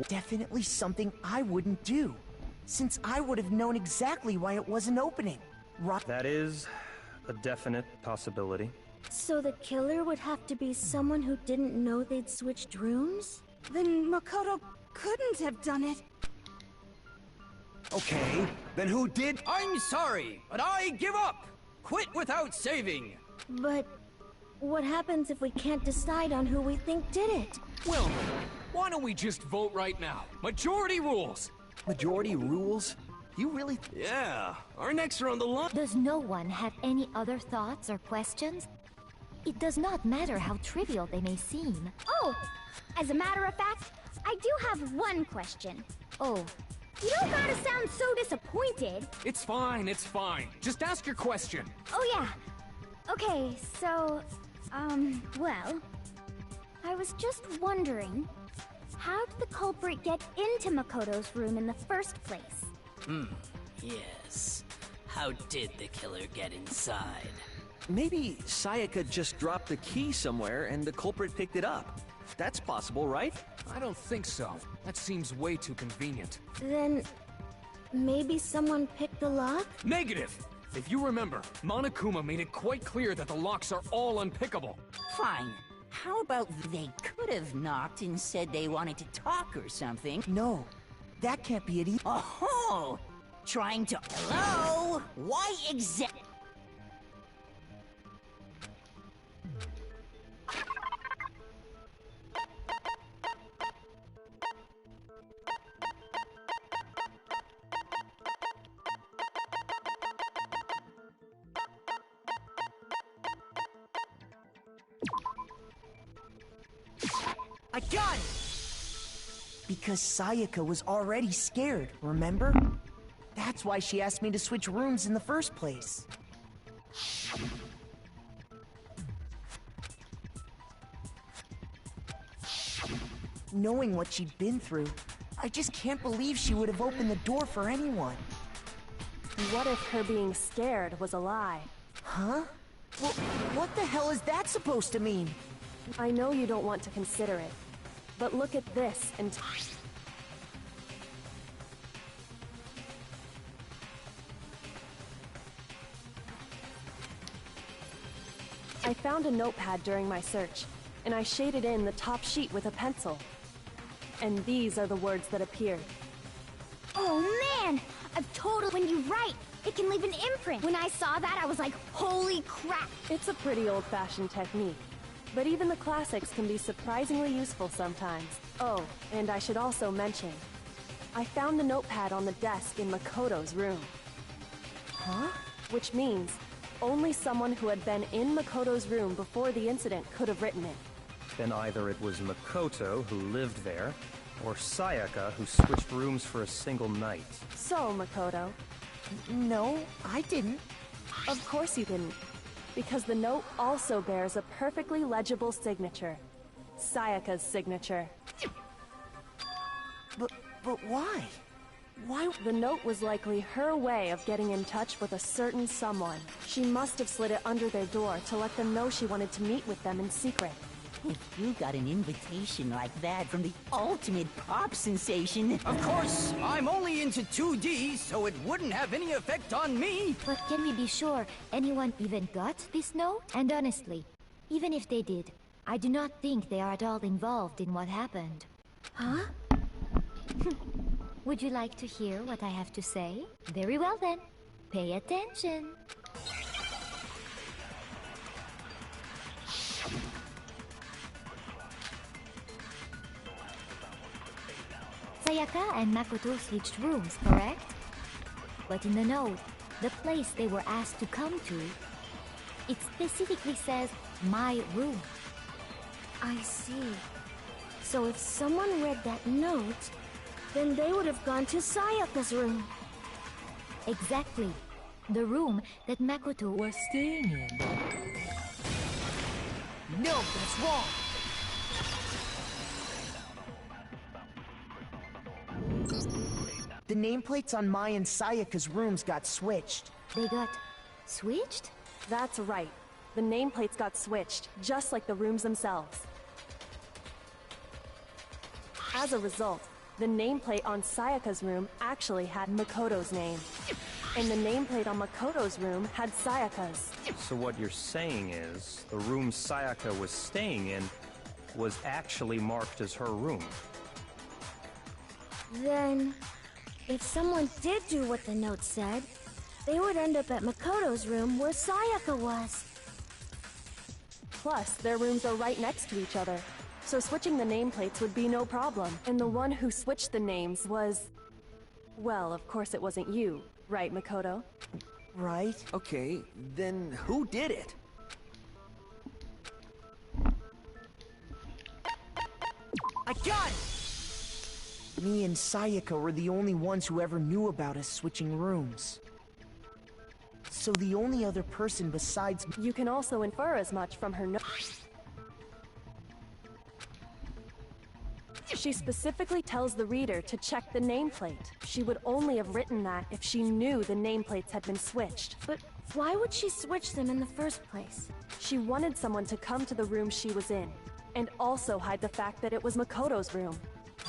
Definitely something I wouldn't do, since I would have known exactly why it wasn't opening. Right? That is a definite possibility. So the killer would have to be someone who didn't know they'd switched rooms? Then Makoto couldn't have done it. Okay, then who did? I'm sorry, but I give up! Quit without saving! But what happens if we can't decide on who we think did it? Well, why don't we just vote right now? Majority rules! Majority rules? You really... Yeah, our necks are on the line. Does no one have any other thoughts or questions? It does not matter how trivial they may seem. Oh, as a matter of fact, I do have one question. Oh. You don't gotta sound so disappointed. It's fine, it's fine. Just ask your question. Oh yeah. Okay, so, well, I was just wondering, how did the culprit get into Makoto's room in the first place? Yes. How did the killer get inside? Maybe Sayaka just dropped the key somewhere and the culprit picked it up. That's possible, right? I don't think so. That seems way too convenient. Then, maybe someone picked the lock? Negative! If you remember, Monokuma made it quite clear that the locks are all unpickable. Fine. How about they could have knocked and said they wanted to talk or something? No, that can't be it either. Oh! Trying to... Hello? Why exactly? I got it! Because Sayaka was already scared, remember? That's why she asked me to switch rooms in the first place. Knowing what she'd been through, I just can't believe she would have opened the door for anyone. What if her being scared was a lie? Huh? Well, what the hell is that supposed to mean? I know you don't want to consider it, but look at this and... I found a notepad during my search, and I shaded in the top sheet with a pencil. And these are the words that appeared. Oh man! When you write, it can leave an imprint. When I saw that, I was like, holy crap! It's a pretty old-fashioned technique, but even the classics can be surprisingly useful sometimes. Oh, and I should also mention, I found the notepad on the desk in Makoto's room. Huh? Which means only someone who had been in Makoto's room before the incident could have written it. Then either it was Makoto who lived there, or Sayaka who switched rooms for a single night. So, Makoto. No, I didn't. Of course you didn't. Because the note also bears a perfectly legible signature. Sayaka's signature. But why? Why? The note was likely her way of getting in touch with a certain someone. She must have slid it under their door to let them know she wanted to meet with them in secret. If you got an invitation like that from the ultimate pop sensation... Of course, I'm only into 2D, so it wouldn't have any effect on me. But can we be sure anyone even got this note? And honestly, even if they did, I do not think they are at all involved in what happened. Huh? Would you like to hear what I have to say? Very well then. Pay attention. Sayaka and Makoto switched rooms, correct? But in the note, the place they were asked to come to, it specifically says, my room. I see. So if someone read that note, then they would have gone to Sayaka's room. Exactly. The room that Makoto was staying in. No, that's wrong! The nameplates on Mai and Sayaka's rooms got switched. They got switched? That's right. The nameplates got switched, just like the rooms themselves. As a result, the nameplate on Sayaka's room actually had Makoto's name. And the nameplate on Makoto's room had Sayaka's. So what you're saying is, the room Sayaka was staying in was actually marked as her room. Then, if someone did do what the note said, they would end up at Makoto's room where Sayaka was. Plus, their rooms are right next to each other, so switching the nameplates would be no problem. And the one who switched the names was... Well, of course it wasn't you, right, Makoto? Right. Okay, then who did it? I got it! Me and Sayaka were the only ones who ever knew about us switching rooms. So the only other person besides... You can also infer as much from her note. She specifically tells the reader to check the nameplate. She would only have written that if she knew the nameplates had been switched. But why would she switch them in the first place? She wanted someone to come to the room she was in, and also hide the fact that it was Makoto's room.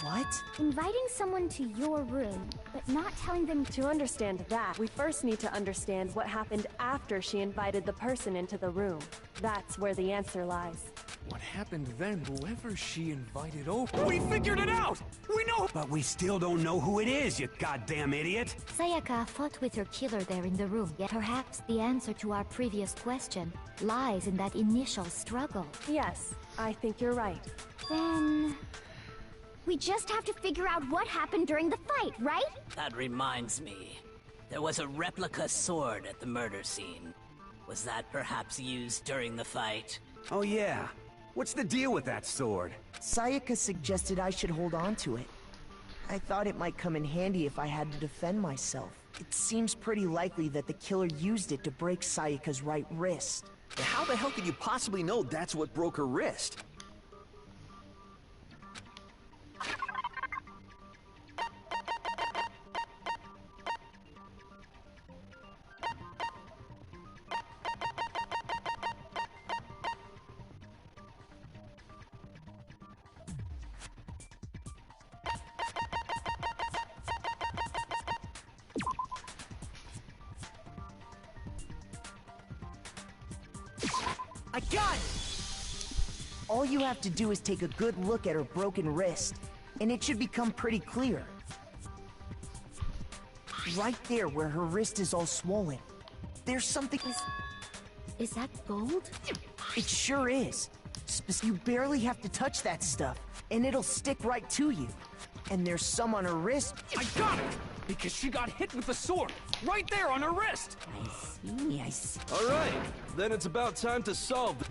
What? Inviting someone to your room, but not telling them... To understand that, we first need to understand what happened after she invited the person into the room. That's where the answer lies. What happened then? Whoever she invited over... We figured it out! We know... But we still don't know who it is, you goddamn idiot! Sayaka fought with her killer there in the room, yet perhaps the answer to our previous question lies in that initial struggle. Yes, I think you're right. Then... we just have to figure out what happened during the fight, right? That reminds me. There was a replica sword at the murder scene. Was that perhaps used during the fight? Oh yeah. What's the deal with that sword? Sayaka suggested I should hold on to it. I thought it might come in handy if I had to defend myself. It seems pretty likely that the killer used it to break Sayaka's right wrist. How the hell could you possibly know that's what broke her wrist? I got it! All you have to do is take a good look at her broken wrist, and it should become pretty clear. Right there where her wrist is all swollen. There's something... Is that gold? It sure is. You barely have to touch that stuff, and it'll stick right to you. And there's some on her wrist... I got it! Because she got hit with the sword! Right there on her wrist! I see. Alright, then it's about time to solve the...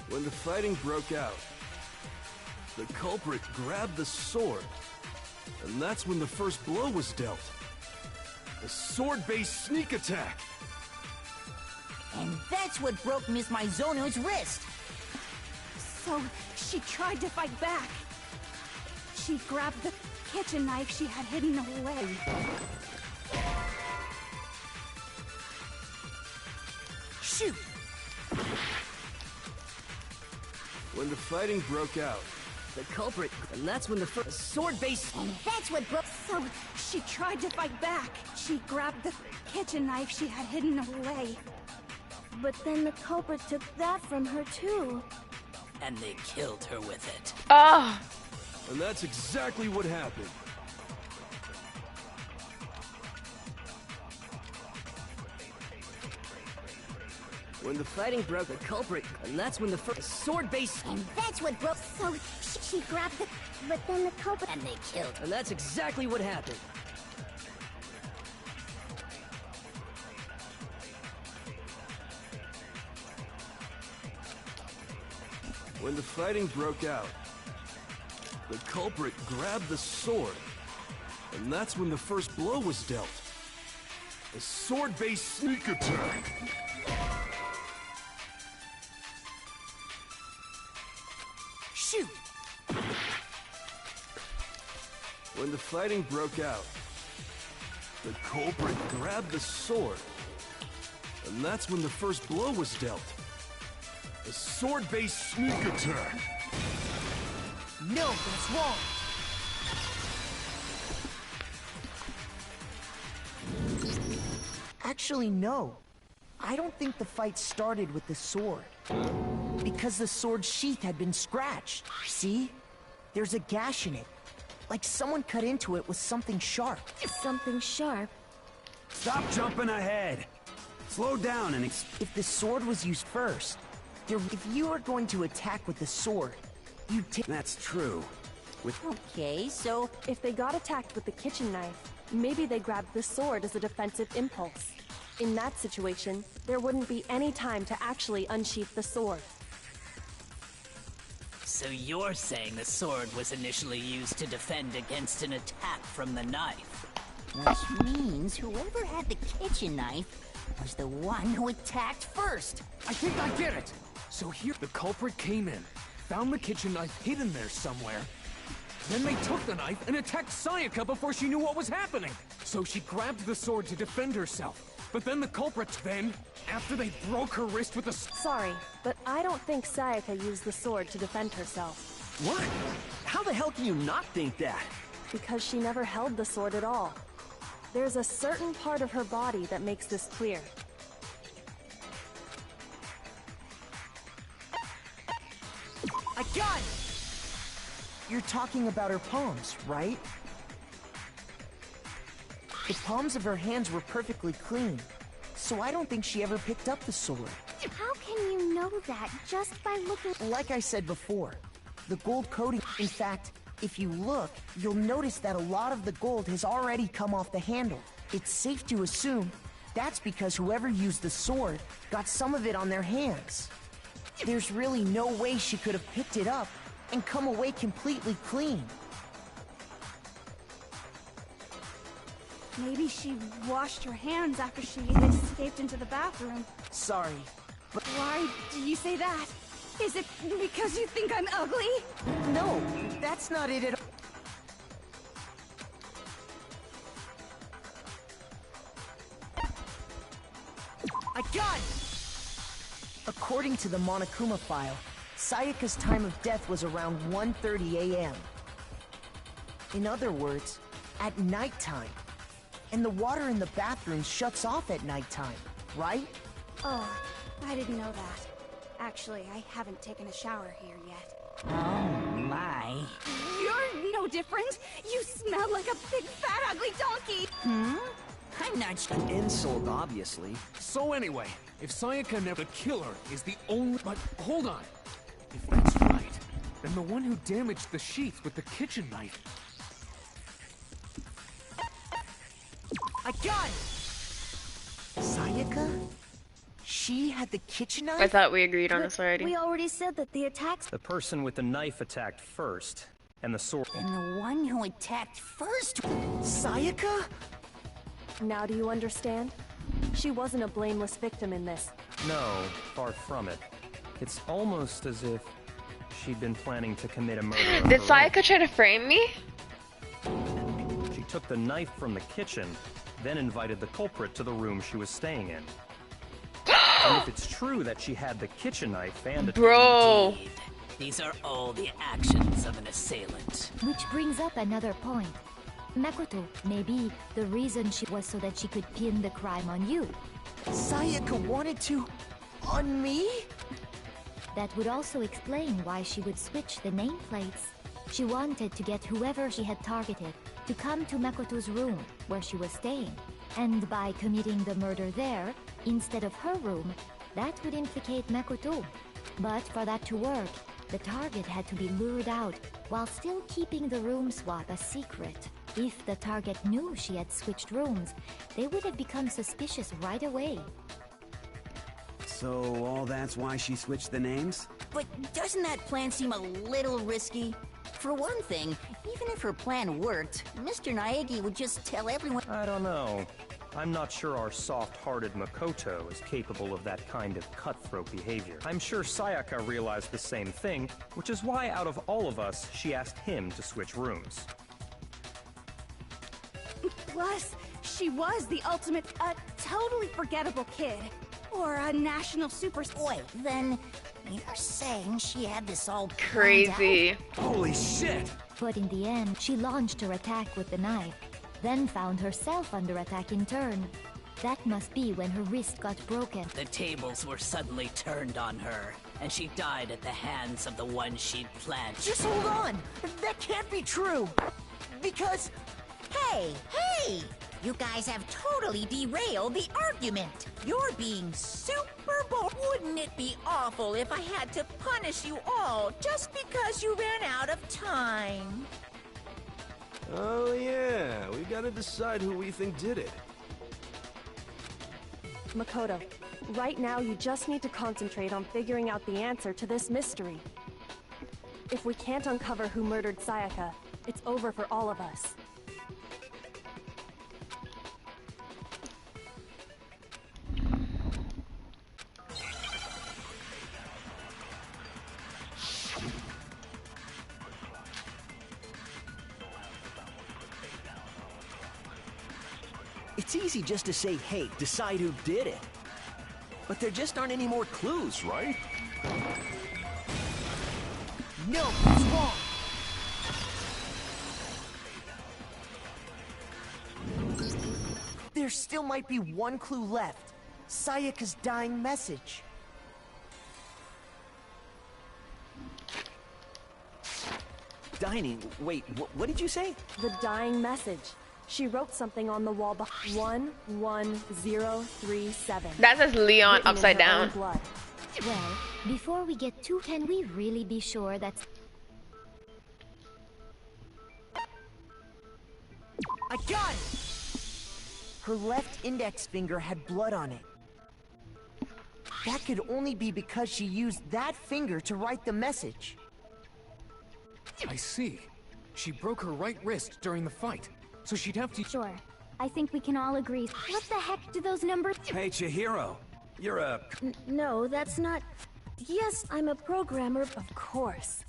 When the fighting broke out, the culprit grabbed the sword, and that's when the first blow was dealt. A sword-based sneak attack! And that's what broke Miss Mizono's wrist! So, she tried to fight back. She grabbed the kitchen knife she had hidden away. Shoot! When the fighting broke out, the culprit, and that's when the first sword-based... And that's what broke... So, she tried to fight back. She grabbed the kitchen knife she had hidden away. But then the culprit took that from her too. And they killed her with it. Oh. And that's exactly what happened. When the fighting broke, the culprit, and that's when the first sword-based... And that's what broke... So, she grabbed the... But then the culprit... And they killed her. And that's exactly what happened. When the fighting broke out, the culprit grabbed the sword, and that's when the first blow was dealt. A sword-based sneak attack! Shoot! When the fighting broke out, the culprit grabbed the sword, and that's when the first blow was dealt. A sword-based sneak attack! No, that's wrong! Actually, no. I don't think the fight started with the sword. Because the sword's sheath had been scratched. See? There's a gash in it. Like someone cut into it with something sharp. Something sharp? Stop jumping ahead! Slow down and If the sword was used first, if you are going to attack with the sword, you take... That's true. Okay, so... If they got attacked with the kitchen knife, maybe they grabbed the sword as a defensive impulse. In that situation, there wouldn't be any time to actually unsheath the sword. So you're saying the sword was initially used to defend against an attack from the knife? Which means whoever had the kitchen knife was the one who attacked first. I think I get it! So here, the culprit came in, found the kitchen knife hidden there somewhere. Then they took the knife and attacked Sayaka before she knew what was happening. So she grabbed the sword to defend herself. But then the culprit, after they broke her wrist with the... Sorry, but I don't think Sayaka used the sword to defend herself. What? How the hell can you not think that? Because she never held the sword at all. There's a certain part of her body that makes this clear. I got it! You're talking about her palms, right? The palms of her hands were perfectly clean, so I don't think she ever picked up the sword. How can you know that just by looking? Like I said before, the gold coating... In fact, if you look, you'll notice that a lot of the gold has already come off the handle. It's safe to assume that's because whoever used the sword got some of it on their hands. There's really no way she could have picked it up and come away completely clean. Maybe she washed her hands after she escaped into the bathroom. Sorry, but... Why do you say that? Is it because you think I'm ugly? No, that's not it at all. I got it! According to the Monokuma file, Sayaka's time of death was around 1:30 a.m. In other words, at nighttime. And the water in the bathroom shuts off at nighttime, right? Oh, I didn't know that. Actually, I haven't taken a shower here yet. Oh my. You're no different. You smell like a big fat ugly donkey. I'm not sure. An insult, obviously. So anyway, if Sayaka never... The killer is the only... But hold on. If that's right, then the one who damaged the sheath with the kitchen knife... I got it! Sayaka? She had the kitchen knife? I thought we agreed on this already. We already said that the attacks... The person with the knife attacked first, and the sword... And the one who attacked first... Sayaka? Now do you understand? She wasn't a blameless victim in this. No, far from it. It's almost as if she'd been planning to commit a murder of Did her Sayaka try to frame me? own. She took the knife from the kitchen, then invited the culprit to the room she was staying in. And if it's true that she had the kitchen knife and a... Bro. Indeed. These are all the actions of an assailant. Which brings up another point. Makoto, maybe the reason she was so that she could pin the crime on you. Sayaka wanted to... on me? That would also explain why she would switch the nameplates. She wanted to get whoever she had targeted to come to Makoto's room, where she was staying. And by committing the murder there, instead of her room, that would implicate Makoto. But for that to work, the target had to be lured out, while still keeping the room swap a secret. If the target knew she had switched rooms, they would have become suspicious right away. So all that's why she switched the names? But doesn't that plan seem a little risky? For one thing, even if her plan worked, Mr. Naegi would just tell everyone... I don't know. I'm not sure our soft-hearted Makoto is capable of that kind of cutthroat behavior. I'm sure Sayaka realized the same thing, which is why out of all of us, she asked him to switch rooms. Plus, she was the ultimate, totally forgettable kid. Or a national super... Wait, then you're saying she had this all Crazy. Holy shit! But in the end, she launched her attack with the knife, then found herself under attack in turn. That must be when her wrist got broken. The tables were suddenly turned on her, and she died at the hands of the one she'd planned. Just hold on! That can't be true! Because... Hey, hey! You guys have totally derailed the argument. You're being super bold. Wouldn't it be awful if I had to punish you all just because you ran out of time? Oh yeah, we gotta decide who we think did it. Makoto, right now you just need to concentrate on figuring out the answer to this mystery. If we can't uncover who murdered Sayaka, it's over for all of us. It's easy just to say, hey, decide who did it. But there just aren't any more clues, right? No, it's wrong. There still might be one clue left. Sayaka's dying message. Dining? Wait, what did you say? The dying message. She wrote something on the wall behind 11037. That says Leon upside down. Well, before we get to, can we really be sure that's... I got it! Her left index finger had blood on it. That could only be because she used that finger to write the message. I see. She broke her right wrist during the fight, so she'd have to... Sure. I think we can all agree. What the heck do those numbers... Hey, Chihiro. You're a... No, that's not... Yes, I'm a programmer. Of course.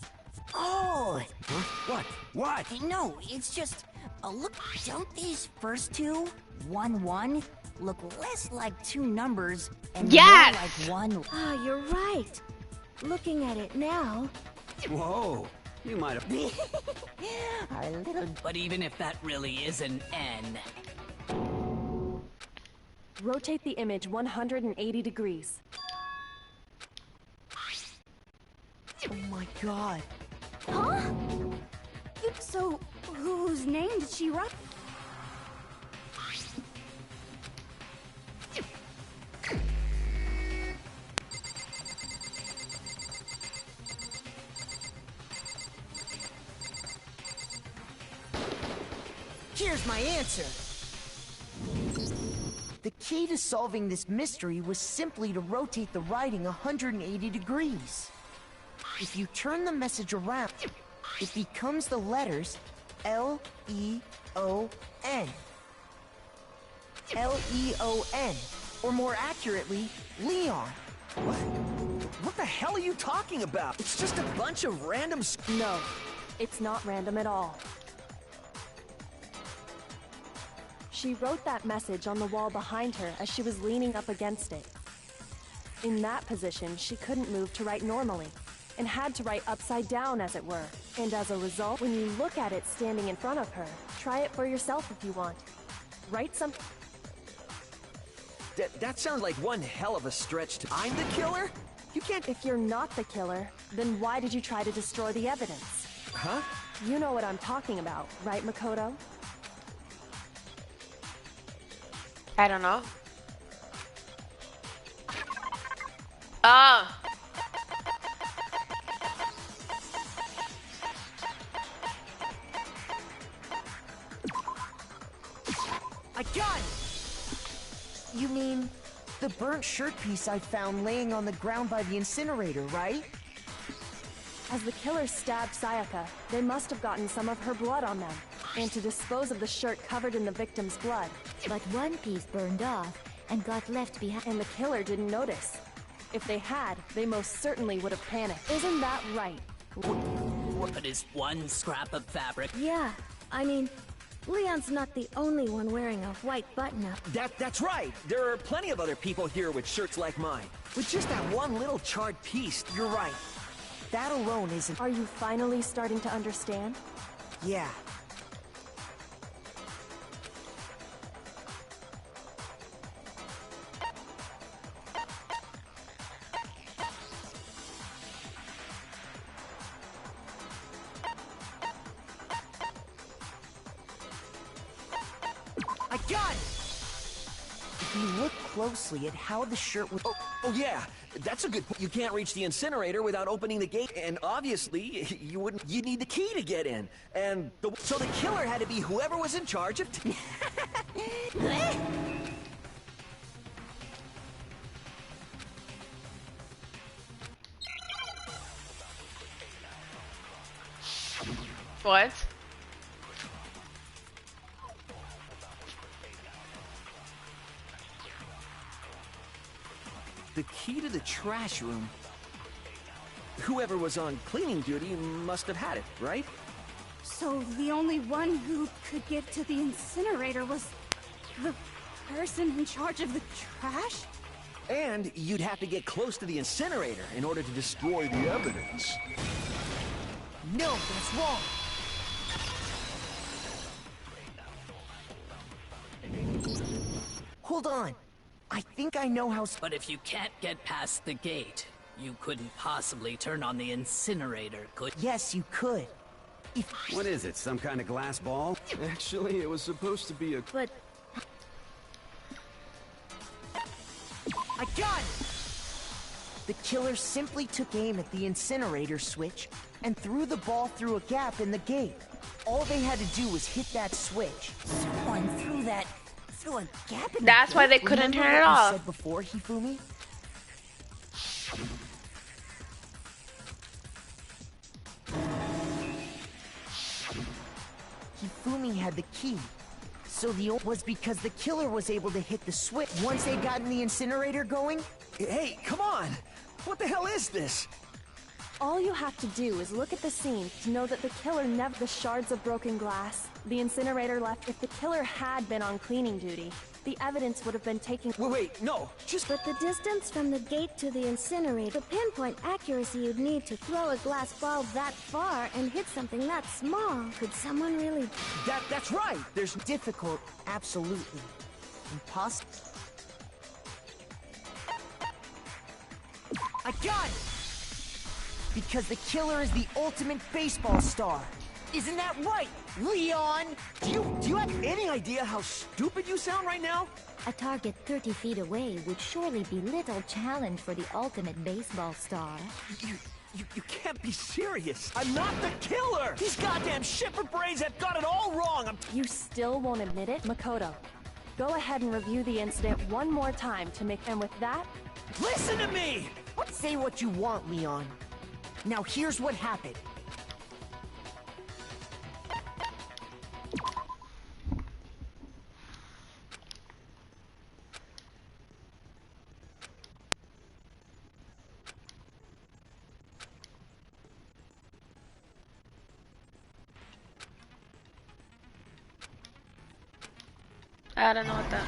Oh! Huh? What? No, it's just... look, don't these first two, 1-1, look less like two numbers and yes! more like one... Ah, you're right. Looking at it now... Whoa. You might have... Our little... But even if that really is an N... Rotate the image 180 degrees. Oh my god. Huh? So, whose name did she write? Here's my answer. The key to solving this mystery was simply to rotate the writing 180 degrees. If you turn the message around, it becomes the letters L-E-O-N. L-E-O-N, or more accurately, Leon. What the hell are you talking about? It's just a bunch of random... No, it's not random at all. She wrote that message on the wall behind her as she was leaning up against it. In that position, she couldn't move to write normally, and had to write upside down, as it were. And as a result, when you look at it standing in front of her, try it for yourself if you want. Write some... That sounds like one hell of a stretch to... I'm the killer? You can't... If you're not the killer, then why did you try to destroy the evidence? Huh? You know what I'm talking about, right, Makoto? I don't know. Ah. I got it! You mean the burnt shirt piece I found laying on the ground by the incinerator, right? As the killer stabbed Sayaka, they must have gotten some of her blood on them, and to dispose of the shirt covered in the victim's blood. But one piece burned off and got left behind. And the killer didn't notice. If they had, they most certainly would have panicked. Isn't that right? But is one scrap of fabric... Yeah, I mean, Leon's not the only one wearing a white button-up. That's right! There are plenty of other people here with shirts like mine. With just that one little charred piece. You're right. That alone isn't... Are you finally starting to understand? Yeah. If you look closely at how the shirt was... Oh yeah, that's a good point. You can't reach the incinerator without opening the gate, and obviously, you'd need the key to get in. And so the killer had to be whoever was in charge of... What? The key to the trash room. Whoever was on cleaning duty must have had it, right? So the only one who could get to the incinerator was the person in charge of the trash? And you'd have to get close to the incinerator in order to destroy the evidence. No, that's wrong. Hold on. I think I know how... But if you can't get past the gate, you couldn't possibly turn on the incinerator, could... Yes, you could. What is it, some kind of glass ball? Actually, it was supposed to be a... But... I got it! The killer simply took aim at the incinerator switch and threw the ball through a gap in the gate. All they had to do was hit that switch. Someone threw that through a gap in That's the why gate? they couldn't Remember turn it what you off. said before, Hifumi? Hifumi had the key. So was because the killer was able to hit the switch once they got in the incinerator going? Hey, come on! What the hell is this? All you have to do is look at the scene to know that the killer never... The shards of broken glass, the incinerator left. If the killer had been on cleaning duty, the evidence would have been taken... Wait, no, just... But the distance from the gate to the incinerator, the pinpoint accuracy you'd need to throw a glass ball that far and hit something that small. Could someone really... That's right! There's... Difficult, absolutely. Impossible. I got it! Because the killer is the ultimate baseball star. Isn't that right, Leon? Do you have any idea how stupid you sound right now? A target 30 feet away would surely be little challenge for the ultimate baseball star. You can't be serious. I'm not the killer! These goddamn shepherd brains have got it all wrong! You still won't admit it? Makoto, go ahead and review the incident one more time to make... And with that... Listen to me! Say what you want, Leon. Now here's what happened. I don't know what that...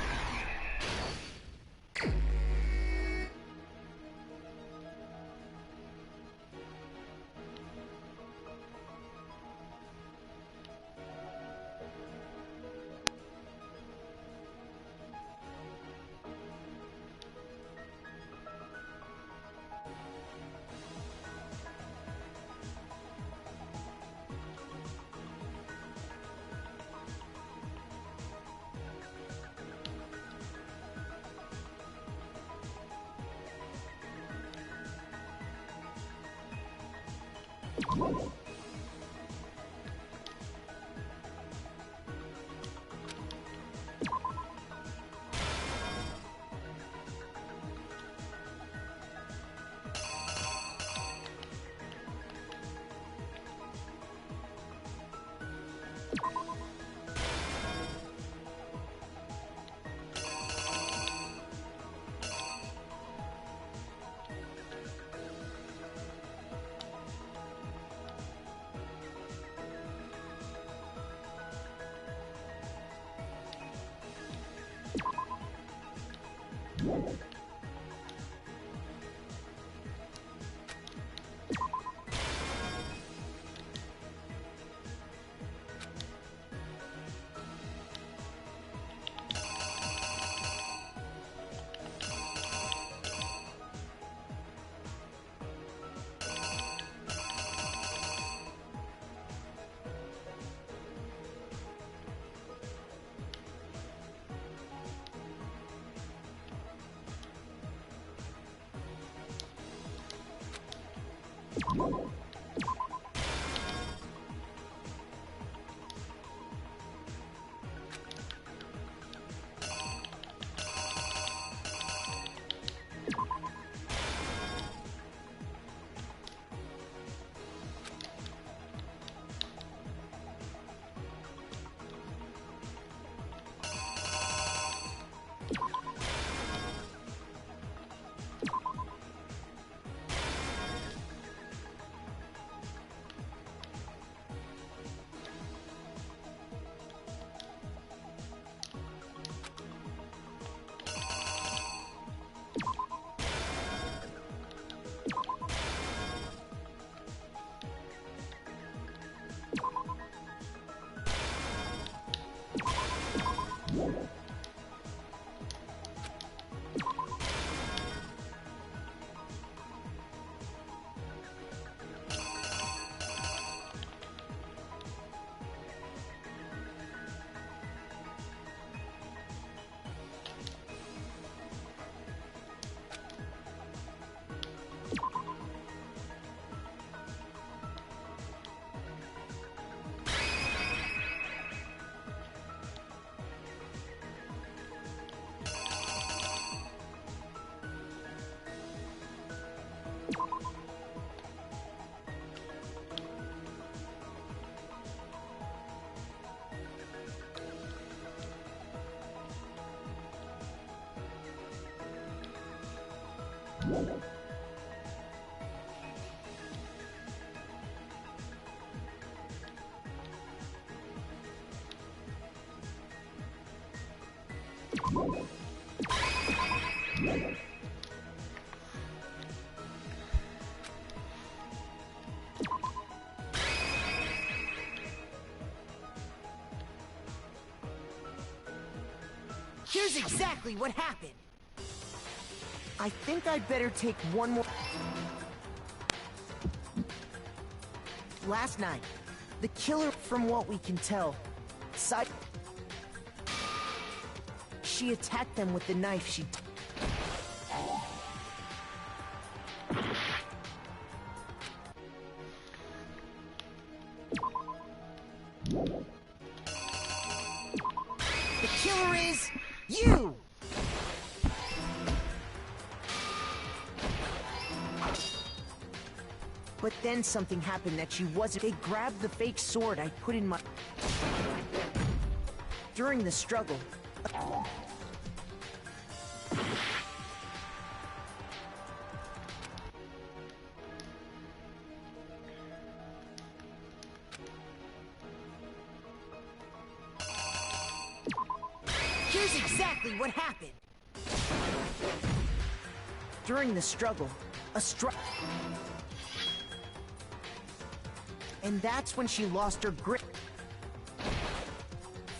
Here's exactly what happened. I think I'd better take one more... Last night, the killer, from what we can tell, she attacked them with the knife she... The killer is... you! But then something happened that she wasn't. They grabbed the fake sword I put in my... During the struggle... Here's exactly what happened. During the struggle, and that's when she lost her grip,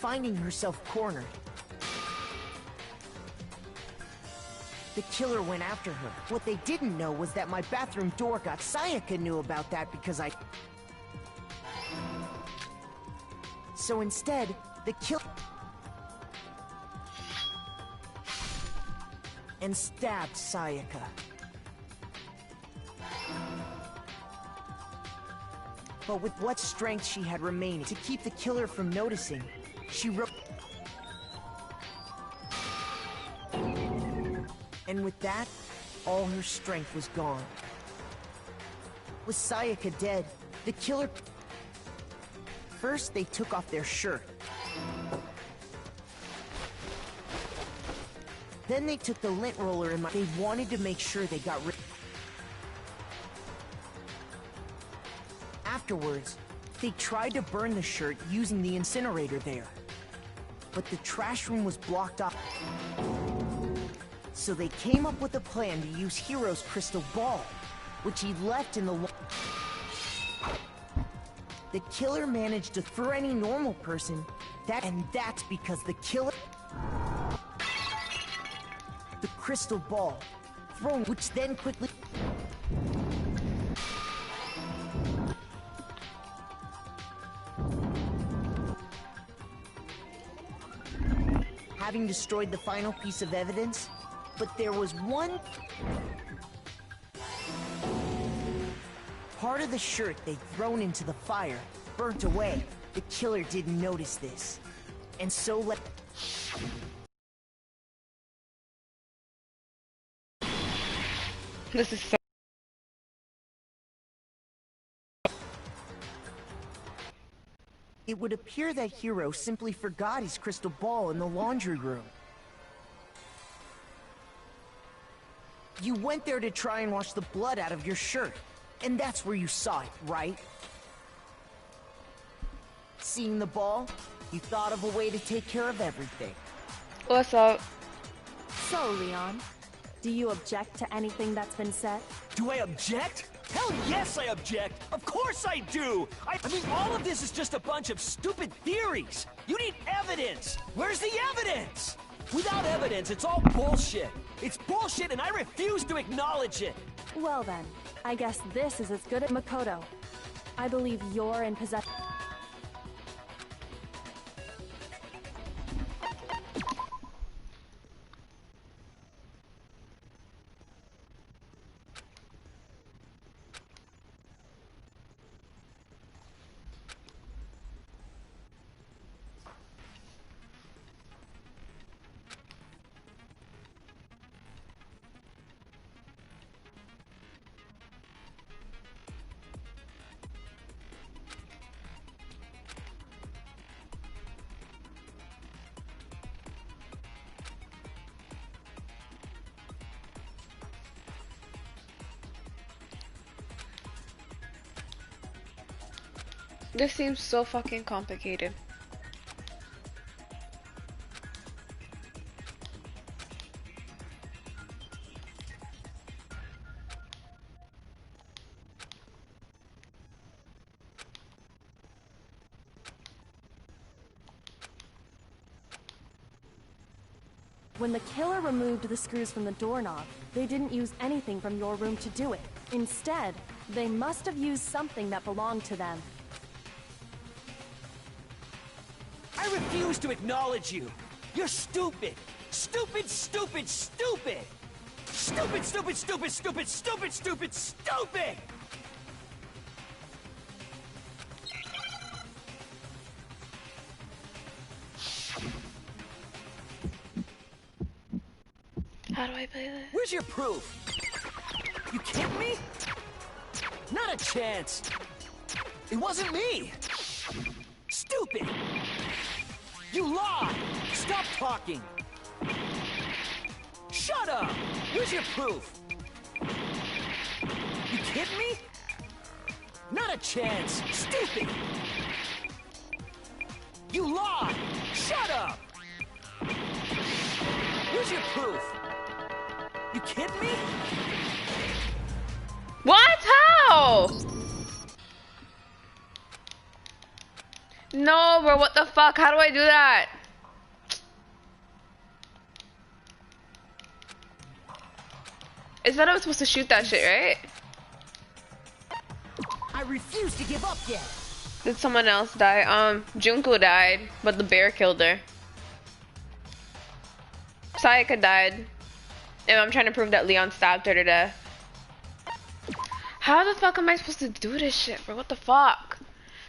finding herself cornered. The killer went after her. What they didn't know was that my bathroom door got... Sayaka knew about that because I... So instead, the killer... and stabbed Sayaka. But with what strength she had remaining to keep the killer from noticing, she wrote... And with that, all her strength was gone. With Sayaka dead, the killer... First, they took off their shirt. Then they took the lint roller in my... They wanted to make sure they got rid... Afterwards, they tried to burn the shirt using the incinerator there. But the trash room was blocked off. So they came up with a plan to use Hiro's crystal ball, which he left in the... The killer managed to throw any normal person, and that's because the killer... The crystal ball, thrown, which then quickly... Having destroyed the final piece of evidence, but there was one... Part of the shirt they'd thrown into the fire burnt away. The killer didn't notice this. And so let... This is so... It would appear that Hiro simply forgot his crystal ball in the laundry room. You went there to try and wash the blood out of your shirt, and that's where you saw it, right? Seeing the ball, you thought of a way to take care of everything. What's up? So, Leon, do you object to anything that's been said? Do I object? Hell yes, I object! Of course I do! I mean, all of this is just a bunch of stupid theories! You need evidence! Where's the evidence? Without evidence, it's all bullshit! It's bullshit and I refuse to acknowledge it! Well then, I guess this is as good as Makoto. I believe you're in possession. This seems so fucking complicated. When the killer removed the screws from the doorknob, they didn't use anything from your room to do it. Instead, they must have used something that belonged to them. I refuse to acknowledge you! You're stupid! Stupid, stupid, stupid! Stupid, stupid, stupid, stupid, stupid, stupid, stupid! How do I play this? Where's your proof? You kidding me? Not a chance! It wasn't me! Stupid! You lied! Stop talking! Shut up! Where's your proof? You kidding me? Not a chance! Stupid! You lied! Shut up! Where's your proof? You kidding me? What? How? No, bro, what the fuck? How do I do that? Is that I'm supposed to shoot that shit, right? I refuse to give up yet. Did someone else die? Junko died, but the bear killed her. Sayaka died. And I'm trying to prove that Leon stabbed her to death. How the fuck am I supposed to do this shit, bro? What the fuck?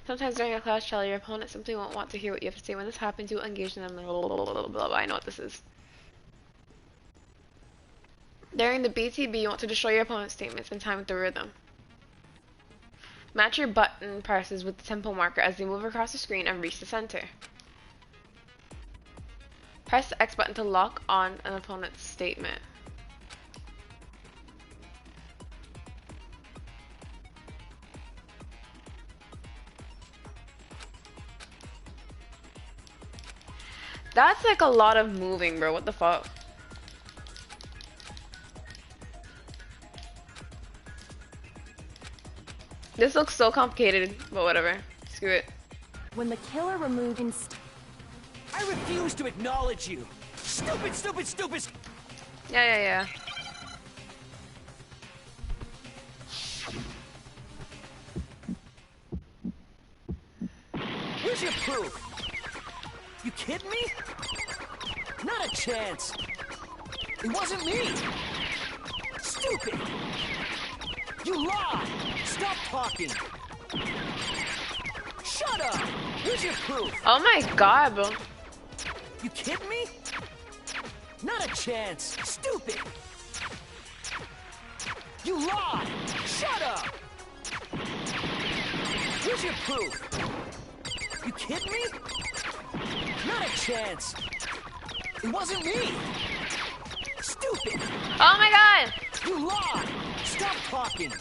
Sometimes during a class trial, your opponent simply won't want to hear what you have to say. When this happens, you engage in them. Blah, blah, blah, blah, blah. I know what this is. During the BTB, you want to destroy your opponent's statements in time with the rhythm. Match your button presses with the tempo marker as they move across the screen and reach the center. Press the X button to lock on an opponent's statement. That's like a lot of moving, bro. What the fuck? This looks so complicated, but whatever. Screw it. When the killer removed I refuse to acknowledge you! Stupid, stupid, stupid! Yeah. Where's your proof? You kidding me? Not a chance! It wasn't me! Stupid! You lied! Stop talking! Shut up! Where's your proof? Oh my god, bro. You kidding me? Not a chance! Stupid! You lied! Shut up! Where's your proof? You kidding me? Not a chance! It wasn't me! Stupid! Oh my god! You lied! Stop talking!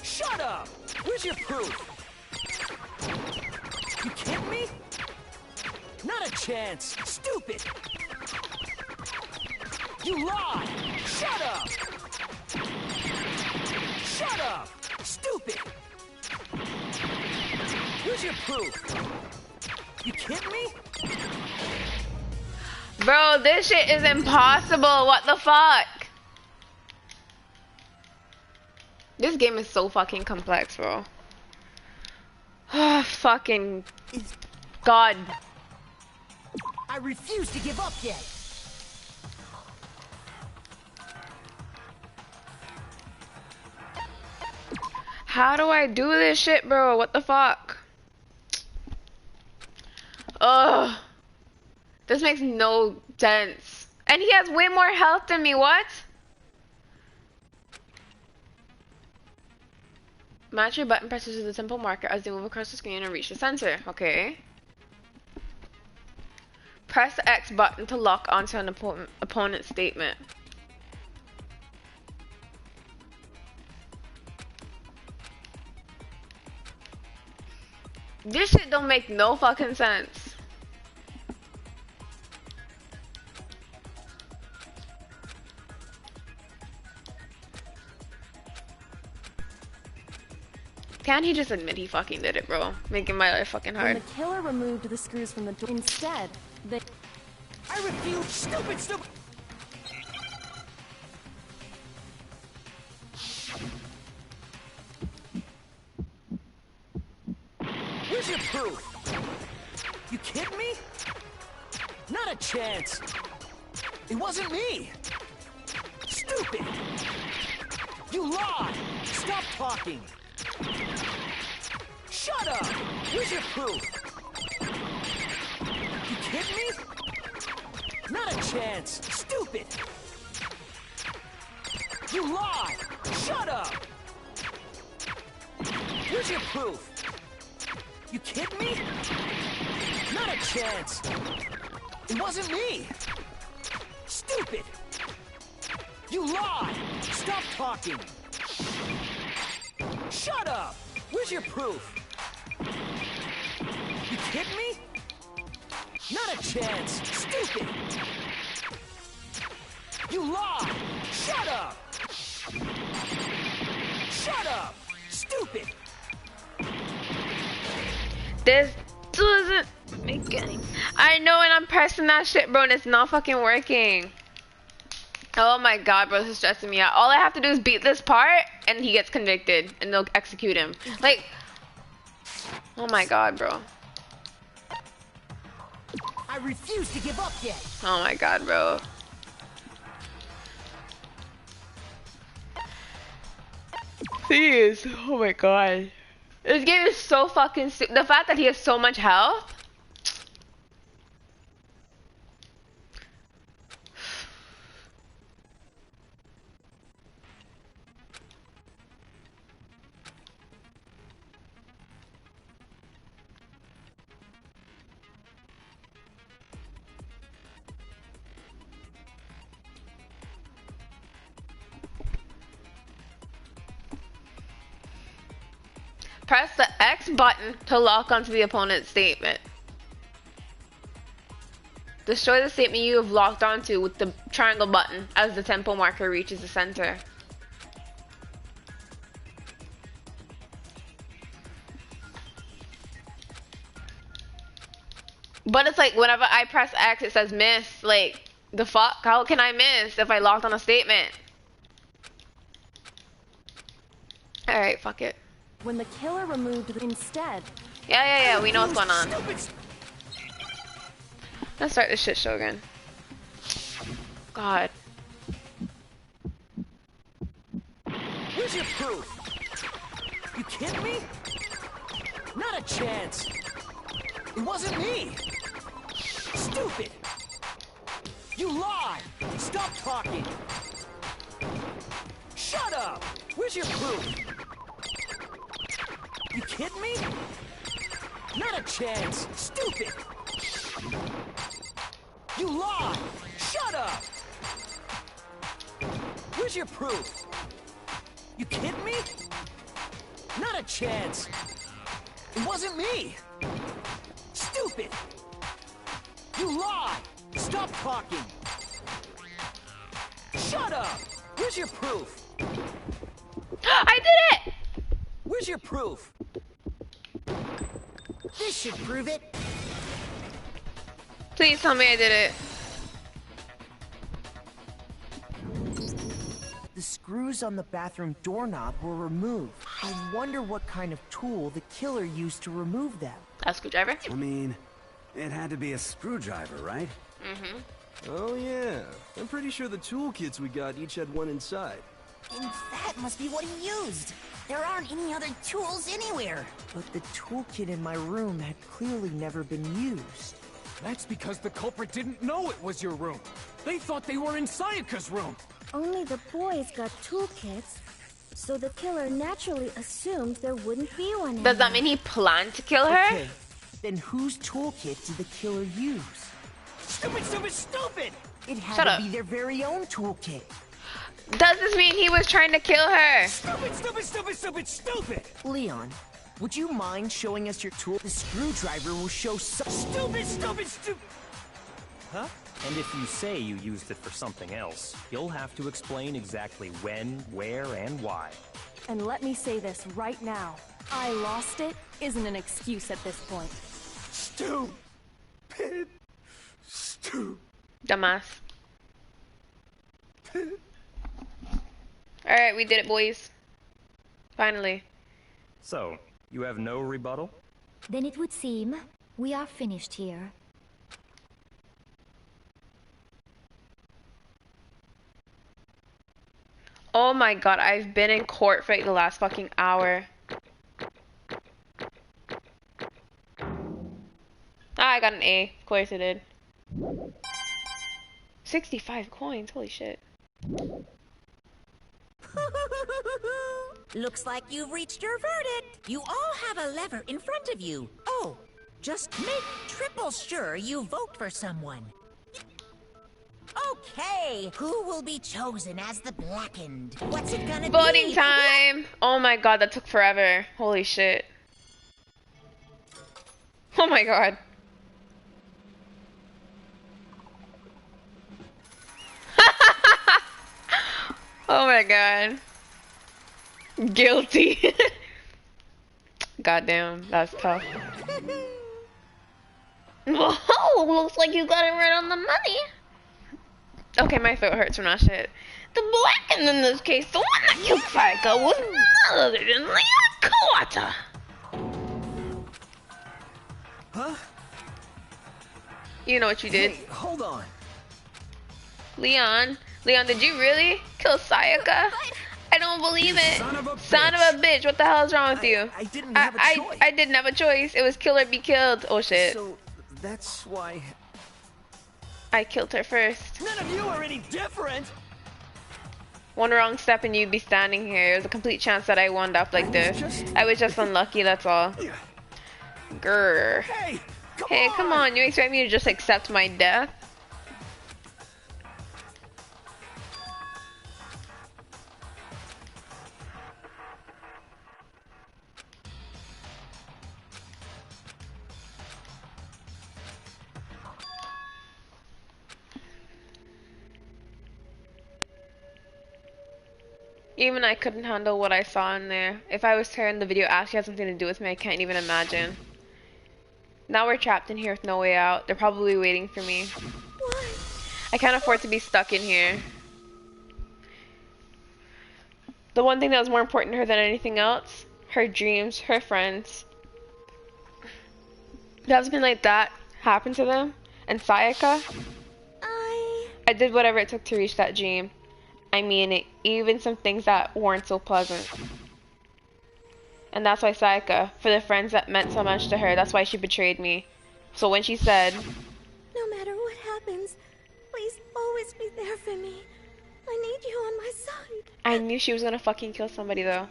Shut up! Where's your proof? You kidding me? Not a chance! Stupid! You lied! Shut up! Shut up! Stupid! Where's your proof? You kidding me? Bro, this shit is impossible. What the fuck? This game is so fucking complex, bro. Fucking God. I refuse to give up yet. How do I do this shit, bro? What the fuck? Ugh. This makes no sense. And he has way more health than me, what? Match your button presses to the temple marker as they move across the screen and reach the sensor. Okay. Press the X button to lock onto an opponent's statement. This shit don't make no fucking sense. Can't he just admit he fucking did it, bro? Making my life fucking hard. When the killer removed the screws from the door, instead, they... I refuse! Stupid, stupid! Where's your proof? You kidding me? Not a chance! It wasn't me! Stupid! You lied! Stop talking! Shut up! Where's your proof? You kidding me? Not a chance! Stupid! You lied! Shut up! Where's your proof? You kidding me? Not a chance! It wasn't me! Stupid! You lied! Stop talking! Shut up! Where's your proof? You kidding me? Not a chance! Stupid! You lied! Shut up! Shut up! Stupid! This doesn't make any... I know, and I'm pressing that shit, bro, and it's not fucking working. Oh my god, bro, this is stressing me out. All I have to do is beat this part, and he gets convicted, and they'll execute him. Like... Oh my god, bro. I refuse to give up yet. Oh my god, bro. Please. Oh my god. This game is so fucking the fact that he has so much health. Press the X button to lock onto the opponent's statement. Destroy the statement you have locked onto with the triangle button as the tempo marker reaches the center. But it's like whenever I press X it says miss. Like, the fuck? How can I miss if I locked on a statement? Alright, fuck it. When the killer removed instead... Yeah, we know what's going on. Let's start this shit show again. God. proof? You kidding me? Not a chance. It wasn't me. Stupid. You lie. Stop talking. Shut up. Where's your proof? You kidding me? Not a chance. Stupid. You lie. Shut up. Where's your proof? You kidding me? Not a chance. It wasn't me. Stupid. You lie. Stop talking. Shut up. Where's your proof? I did it! Where's your proof? This should prove it. Please tell me I did it. The screws on the bathroom doorknob were removed. I wonder what kind of tool the killer used to remove them. A screwdriver? I mean, it had to be a screwdriver, right? Mm-hmm. Oh yeah, I'm pretty sure the toolkits we got each had one inside. And that must be what he used. There aren't any other tools anywhere. But the toolkit in my room had clearly never been used. That's because the culprit didn't know it was your room. They thought they were in Sayaka's room. Only the boys got toolkits, so the killer naturally assumed there wouldn't be one. Does that mean he planned to kill her? Okay, then whose toolkit did the killer use? Stupid, stupid, stupid! It had Shut to up. be their very own toolkit. Does this mean he was trying to kill her? Stupid, stupid, stupid, stupid, stupid! Leon, would you mind showing us your tool? The screwdriver will show some... Stupid, stupid, stupid! Huh? And if you say you used it for something else, you'll have to explain exactly when, where, and why. And let me say this right now. I lost it isn't an excuse at this point. Stupid. Stupid. Dumbass. Alright, we did it, boys. Finally. So, you have no rebuttal? Then it would seem we are finished here. Oh my god, I've been in court for like the last fucking hour. Ah, I got an A. Of course I did. 65 coins, holy shit. Looks like you've reached your verdict. You all have a lever in front of you. Oh, just make triple sure you vote for someone. Okay, who will be chosen as the blackened? What's it gonna be? Voting time! Oh my god, that took forever. Holy shit. Oh my god. Oh my god. Guilty. Goddamn, that's tough. Whoa, looks like you got it right on the money. Okay, my throat hurts from that shit. The blackened in this case, the one that killed Sayaka, was none other than Leon Kawata. Huh? You know what you did. Hey, hold on. Leon, did you really kill Sayaka? I don't believe it. Son of a bitch, what the hell is wrong with you? I didn't have a choice. I didn't have a choice. It was kill or be killed. Oh shit. So, that's why... I killed her first. None of you are any different! One wrong step and you'd be standing here. There's a complete chance that I wound up like this. I was just unlucky, that's all. Grr. Hey, come on. You expect me to just accept my death? Even I couldn't handle what I saw in there. If I was to turn the video actually had something to do with me, I can't even imagine. Now we're trapped in here with no way out. They're probably waiting for me. I can't afford to be stuck in here. The one thing that was more important to her than anything else, her dreams, her friends. To have something like that happen to them, and Sayaka, I did whatever it took to reach that dream. I mean, even some things that weren't so pleasant. And that's why Sayaka, for the friends that meant so much to her, that's why she betrayed me. So when she said, No matter what happens, please always be there for me. I need you on my side. I knew she was gonna fucking kill somebody though.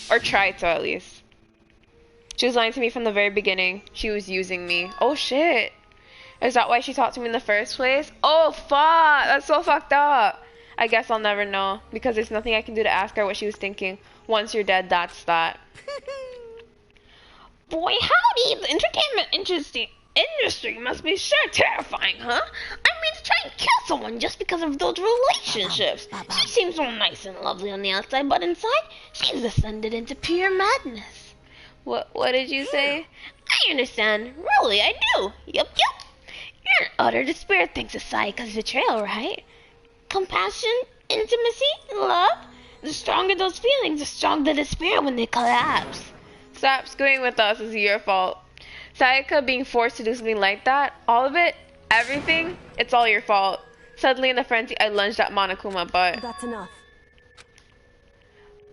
Or try to at least. She was lying to me from the very beginning. She was using me. Oh shit. Is that why she talked to me in the first place? Oh fuck, that's so fucked up. I guess I'll never know, because there's nothing I can do to ask her what she was thinking. Once you're dead, that's that. Boy, howdy, the entertainment industry must be sure terrifying, huh? I mean, to try and kill someone just because of those relationships. She seems so nice and lovely on the outside, but inside, she's descended into pure madness. What did you say? I understand. Really, I do. Yup. You're in utter despair thanks to Sayaka's betrayal, right? Compassion, intimacy, love. The stronger those feelings, the stronger the despair when they collapse. Stop screwing with us, it's your fault. Sayaka being forced to do something like that, all of it, everything, it's all your fault. Suddenly in the frenzy, I lunged at Monokuma, but... That's enough.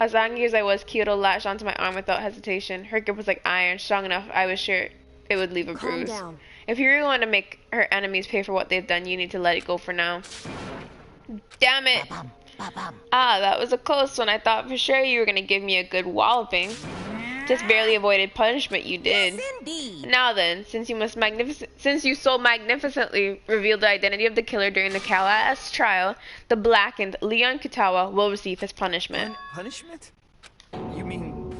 As angry as I was, Kyoto latched onto my arm without hesitation. Her grip was like iron, strong enough I was sure it would leave a bruise. Calm down. If you really want to make her enemies pay for what they've done, you need to let it go for now. Damn it! Ah, that was a close one. I thought for sure you were gonna give me a good walloping. Just barely avoided punishment, you did. Yes, indeed. Now then, since you so magnificently revealed the identity of the killer during the Calas trial, the blackened Leon Kutawa will receive his punishment. Punishment? You mean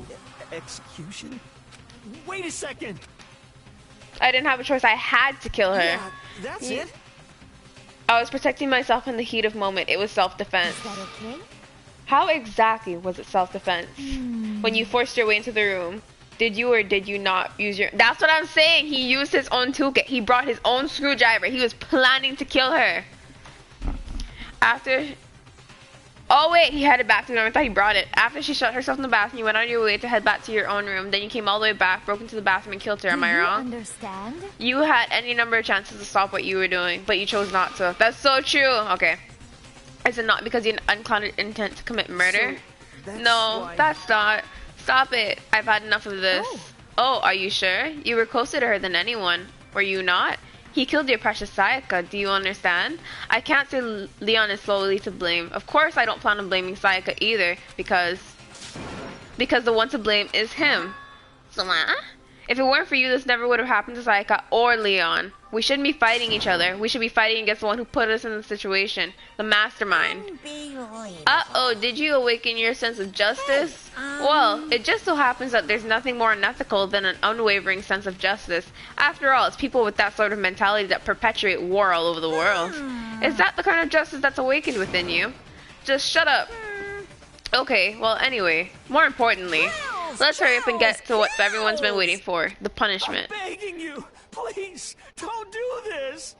execution? Wait a second! I didn't have a choice. I had to kill her. Yeah, that's it. I was protecting myself in the heat of moment. It was self-defense. Is that okay? How exactly was it self-defense? When you forced your way into the room, did you or did you not use your... That's what I'm saying. He used his own toolkit. He brought his own screwdriver. He was planning to kill her. After... Oh wait, he headed back to the room. I thought he brought it. After she shut herself in the bathroom, you went on your way to head back to your own room. Then you came all the way back, broke into the bathroom, and killed her. Am I wrong? Understand? You had any number of chances to stop what you were doing, but you chose not to. That's so true. Okay. Is it not because you had an unclouded intent to commit murder? So No, that's not. Stop it. I've had enough of this. Oh, are you sure? You were closer to her than anyone. Were you not? He killed your precious Sayaka. Do you understand? I can't say Leon is solely to blame. Of course, I don't plan on blaming Sayaka either, because the one to blame is him. So, if it weren't for you, this never would have happened to Sayaka or Leon. We shouldn't be fighting each other. We should be fighting against the one who put us in the situation, the mastermind. Uh-oh, did you awaken your sense of justice? Well, it just so happens that there's nothing more unethical than an unwavering sense of justice. After all, it's people with that sort of mentality that perpetuate war all over the world. Is that the kind of justice that's awakened within you? Just shut up. Okay, well anyway, more importantly, let's hurry up and get to what everyone's been waiting for, the punishment. I'm begging you, please, don't do this.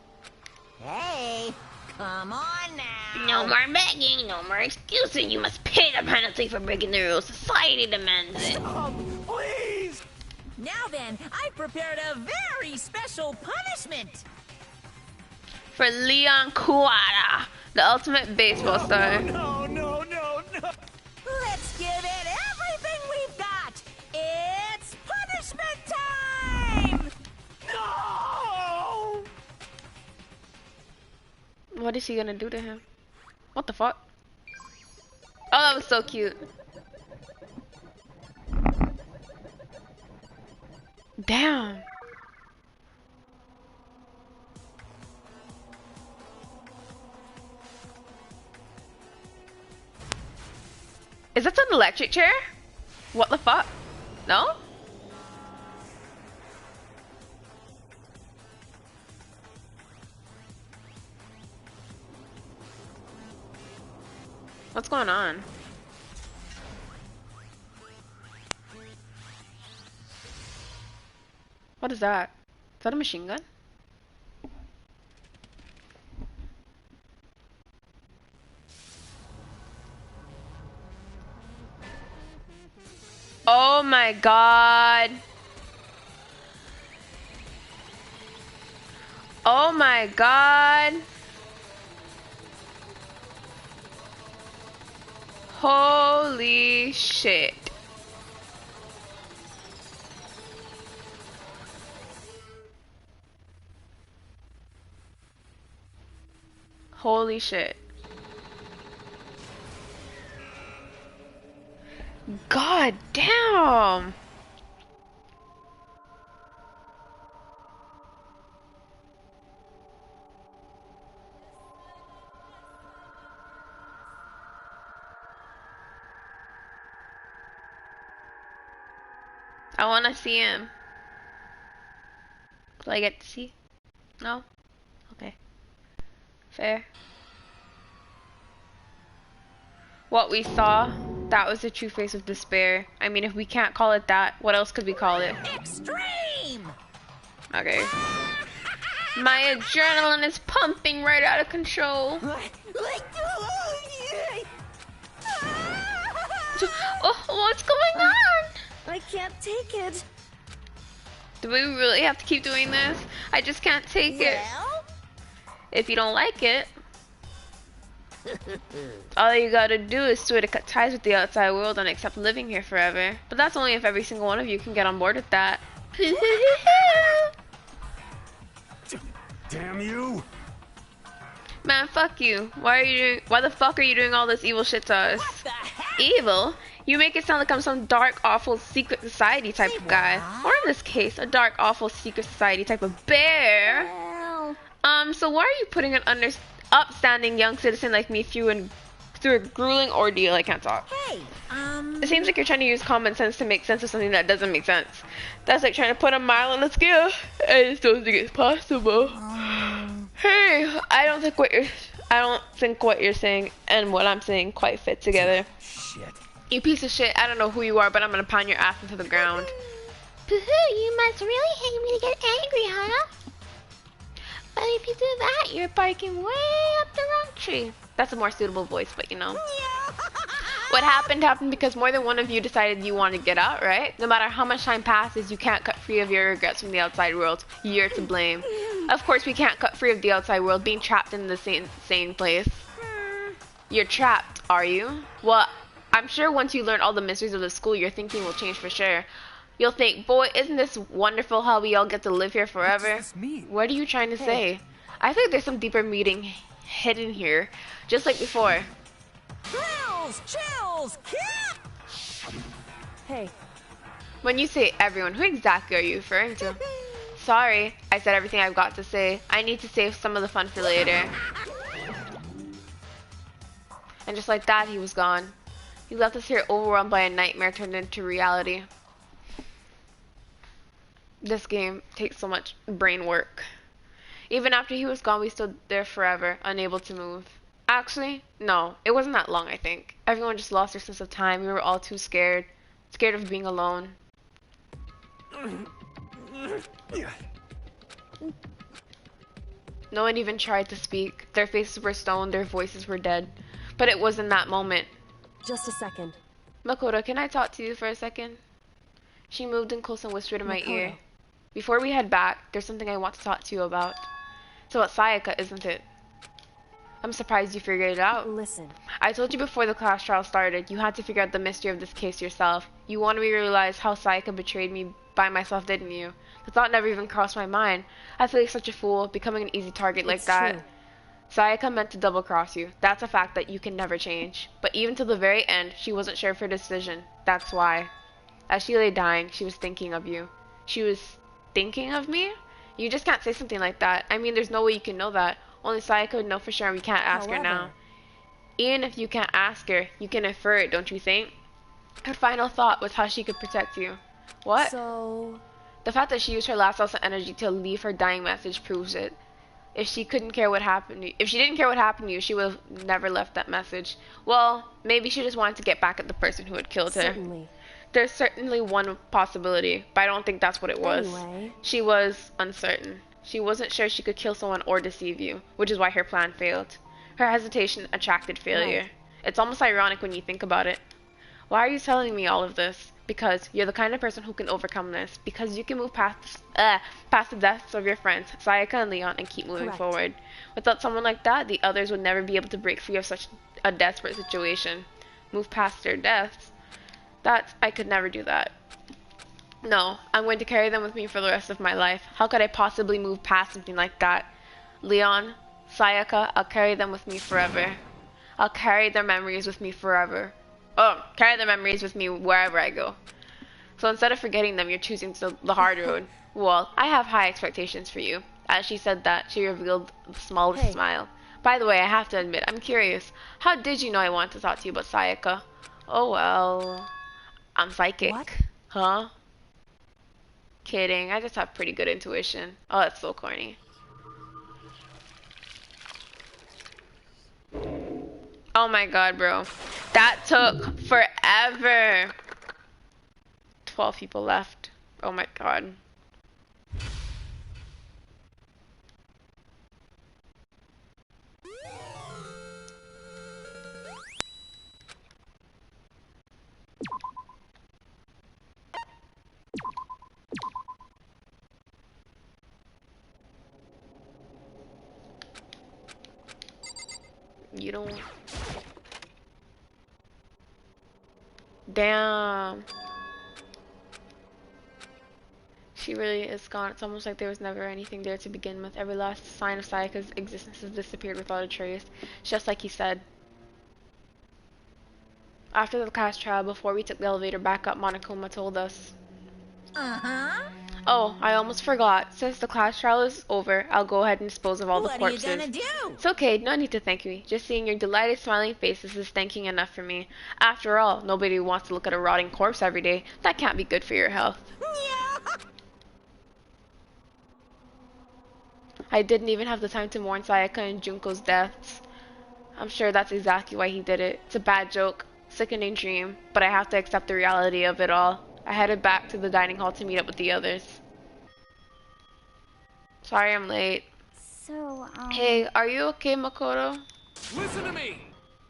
Hey, come on now. No more begging, no more excuses. You must pay the penalty for breaking the rules. Society demands it. Stop, please. Now then, I've prepared a very special punishment. For Leon Kuwata, the ultimate baseball star. No. Let's give it everything we've got. It's punishment time. No! What is he gonna do to him? What the fuck? Oh, that was so cute. Damn. Is that an electric chair? What the fuck? No? What's going on? What is that? Is that a machine gun? Oh my god. Oh my god. Holy shit. Holy shit. God damn. I want to see him. Do I get to see? No? Okay. Fair. What we saw, that was the true face of despair. I mean, if we can't call it that, what else could we call it? Extreme! Okay. My adrenaline is pumping right out of control. Oh, what's going on? I can't take it. Do we really have to keep doing this? I just can't take it. If you don't like it, all you gotta do is swear to cut ties with the outside world and accept living here forever. But that's only if every single one of you can get on board with that. Damn you! Man, fuck you. Why the fuck are you doing all this evil shit to us? Evil? You make it sound like I'm some dark, awful, secret society type of guy. Or in this case, a dark, awful, secret society type of bear. So why are you putting an upstanding young citizen like me through a grueling ordeal? I can't talk. Hey, It seems like you're trying to use common sense to make sense of something that doesn't make sense. That's like trying to put a mile on a scale. I just don't think it's possible. Hey, I don't think what you're saying and what I'm saying quite fit together. Shit. You piece of shit, I don't know who you are, but I'm gonna pound your ass into the ground. You must really hate me to get angry, huh? But if you do that, you're barking way up the wrong tree. That's a more suitable voice, but you know. What happened because more than one of you decided you wanted to get out, right? No matter how much time passes, you can't cut free of your regrets from the outside world. You're to blame. Of course, we can't cut free of the outside world, being trapped in the same place. You're trapped, are you? Well, I'm sure once you learn all the mysteries of the school, your thinking will change for sure. You'll think, boy, isn't this wonderful how we all get to live here forever? What are you trying to say? I think there's some deeper meaning hidden here, just like before. Chills! Hey. When you say everyone, who exactly are you referring to? Sorry, I said everything I've got to say. I need to save some of the fun for later. And just like that, he was gone. He left us here overwhelmed by a nightmare turned into reality. This game takes so much brain work. Even after he was gone, we stood there forever, unable to move. Actually, no, it wasn't that long, I think. Everyone just lost their sense of time. We were all too scared. Scared of being alone. No one even tried to speak. Their faces were stone, their voices were dead. But it was in that moment. Just a second. Makoto, can I talk to you for a second? She moved in close and whispered in my ear. Before we head back, there's something I want to talk to you about. It's about Sayaka, isn't it? I'm surprised you figured it out. Listen. I told you before the class trial started, you had to figure out the mystery of this case yourself. You wanted me to realize how Sayaka betrayed me by myself, didn't you? The thought never even crossed my mind. I feel like such a fool, becoming an easy target like that. True. Sayaka meant to double-cross you. That's a fact that you can never change. But even to the very end, she wasn't sure of her decision. That's why. As she lay dying, she was thinking of you. She was thinking of me? You just can't say something like that. I mean, there's no way you can know that. Only Sayaka would know for sure, and we can't ask her now. Even if you can't ask her, you can infer it, don't you think? Her final thought was how she could protect you. What? So... The fact that she used her last ounce of energy to leave her dying message proves it. If she didn't care what happened to you, she would have never left that message. Well, maybe she just wanted to get back at the person who had killed her. Certainly. There's certainly one possibility, but I don't think that's what it was. Anyway. She was uncertain. She wasn't sure she could kill someone or deceive you, which is why her plan failed. Her hesitation attracted failure. Right. It's almost ironic when you think about it. Why are you telling me all of this? Because you're the kind of person who can overcome this. Because you can move past the deaths of your friends, Sayaka and Leon, and keep moving forward. Without someone like that, the others would never be able to break free of such a desperate situation. move past their deaths. I could never do that. No, I'm going to carry them with me for the rest of my life. How could I possibly move past something like that? Leon, Sayaka, I'll carry them with me forever. I'll carry their memories with me forever. Oh, carry their memories with me wherever I go. So instead of forgetting them, you're choosing the hard road. Well, I have high expectations for you. As she said that, she revealed the smallest smile. By the way, I have to admit, I'm curious. How did you know I wanted to talk to you about Sayaka? Oh well, I'm psychic. What? Huh? Kidding, I just have pretty good intuition. Oh, that's so corny. Oh my god, bro. That took forever. 12 people left. Oh my god. You don't... Damn. She really is gone. It's almost like there was never anything there to begin with. Every last sign of Sayaka's existence has disappeared without a trace. Just like he said. After the class trial, before we took the elevator back up, Monokuma told us. Oh, I almost forgot. Since the class trial is over, I'll go ahead and dispose of all the corpses. What are you gonna do? It's okay, no need to thank me. Just seeing your delighted smiling faces is thanking enough for me. After all, nobody wants to look at a rotting corpse every day. That can't be good for your health. I didn't even have the time to mourn Sayaka and Junko's deaths. I'm sure that's exactly why he did it. It's a bad joke, sickening dream, but I have to accept the reality of it all. I headed back to the dining hall to meet up with the others. Sorry I'm late. So, Hey, are you okay, Makoto? Listen to me!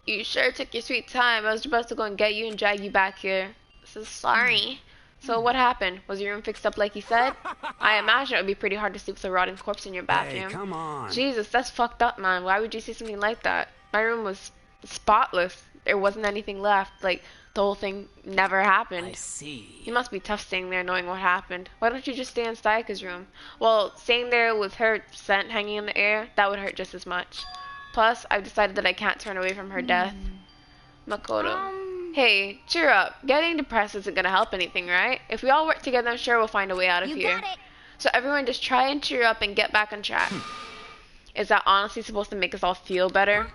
You sure took your sweet time. I was about to go and get you and drag you back here. So sorry. So what happened? Was your room fixed up like he said? I imagine it would be pretty hard to sleep with a rotting corpse in your bathroom. Hey, come on. Jesus, that's fucked up, man. Why would you say something like that? My room was spotless. There wasn't anything left. Like, the whole thing never happened. I see. You must be tough staying there knowing what happened. Why don't you just stay in Sayaka's room? Well, staying there with her scent hanging in the air, that would hurt just as much. Plus, I've decided that I can't turn away from her death. Makoto. Hey, cheer up. Getting depressed isn't gonna help anything, right? If we all work together, I'm sure we'll find a way out of here. Got it. So everyone just try and cheer up and get back on track. Is that honestly supposed to make us all feel better?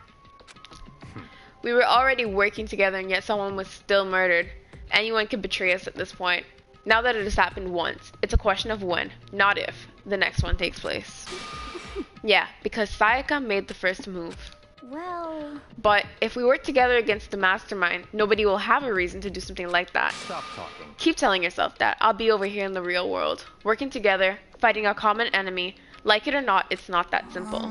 We were already working together and yet someone was still murdered. Anyone could betray us at this point. Now that it has happened once, it's a question of when, not if, the next one takes place. Yeah, because Sayaka made the first move. well... But if we work together against the mastermind, nobody will have a reason to do something like that. Stop talking. Keep telling yourself that. I'll be over here in the real world, working together, fighting a common enemy. Like it or not, it's not that simple.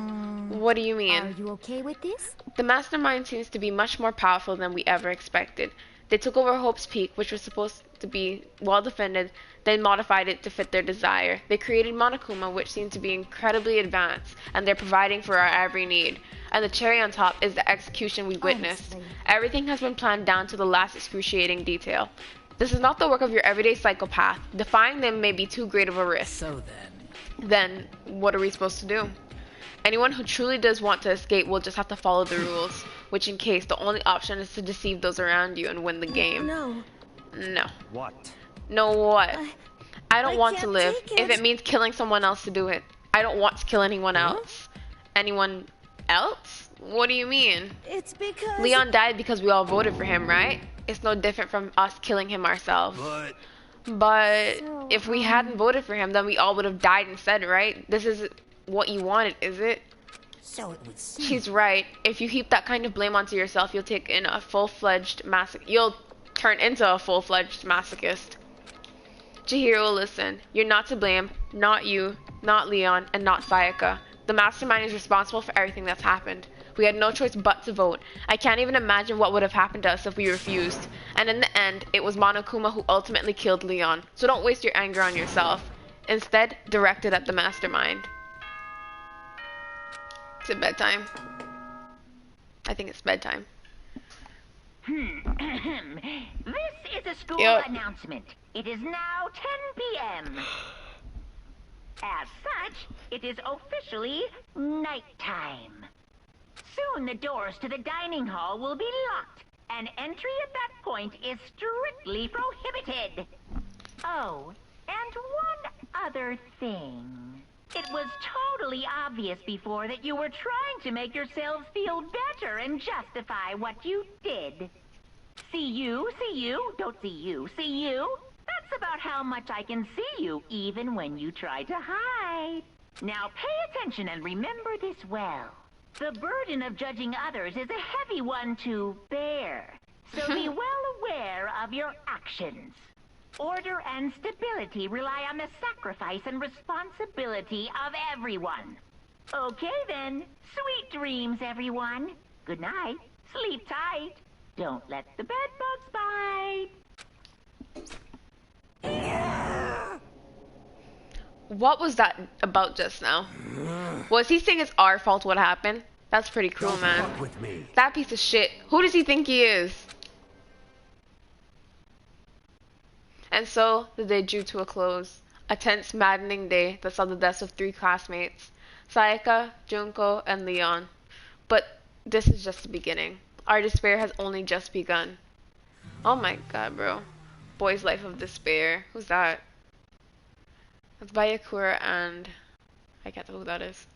What do you mean? Are you okay with this? The mastermind seems to be much more powerful than we ever expected. They took over Hope's Peak, which was supposed to be well defended, then modified it to fit their desire. They created Monokuma, which seemed to be incredibly advanced, and they're providing for our every need. And the cherry on top is the execution we witnessed. Honestly. Everything has been planned down to the last excruciating detail. This is not the work of your everyday psychopath. Defying them may be too great of a risk. So Then, what are we supposed to do? Anyone who truly does want to escape will just have to follow the rules, which in case the only option is to deceive those around you and win the game. No. No. What? No what? I don't want to can't live take if it. it means killing someone else to do it. I don't want to kill anyone else. Anyone else? What do you mean? It's because... Leon died because we all voted for him, right? It's no different from us killing him ourselves. But So, if we hadn't voted for him, then we all would have died instead, right? This is what you wanted, is it? So it would seem. She's right. If you heap that kind of blame onto yourself, you'll take in a full-fledged you'll turn into a full-fledged masochist. Chihiro, listen. You're not to blame. Not you, not Leon, and not Sayaka. The mastermind is responsible for everything that's happened. We had no choice but to vote. I can't even imagine what would have happened to us if we refused. And in the end, it was Monokuma who ultimately killed Leon. So don't waste your anger on yourself. Instead, direct it at the mastermind. Is it bedtime? I think it's bedtime. This is a school announcement. It is now 10 p.m. As such, it is officially nighttime. Soon the doors to the dining hall will be locked, and entry at that point is strictly prohibited. Oh, and one other thing. It was totally obvious before that you were trying to make yourselves feel better and justify what you did. See you, don't see you, see you? That's about how much I can see you, even when you try to hide. Now pay attention and remember this well. The burden of judging others is a heavy one to bear, so be well aware of your actions. Order and stability rely on the sacrifice and responsibility of everyone. Okay then, sweet dreams, everyone. Good night, sleep tight. Don't let the bed bugs bite. What was that about just now? Was he saying it's our fault what happened? That's pretty cruel, man. Fuck with me. That piece of shit. Who does he think he is? And so, the day drew to a close. A tense, maddening day that saw the deaths of 3 classmates. Sayaka, Junko, and Leon. But this is just the beginning. Our despair has only just begun. Oh my god, bro. Boy's Life of Despair. Who's that? It's by Yakura and... I can't tell who that is.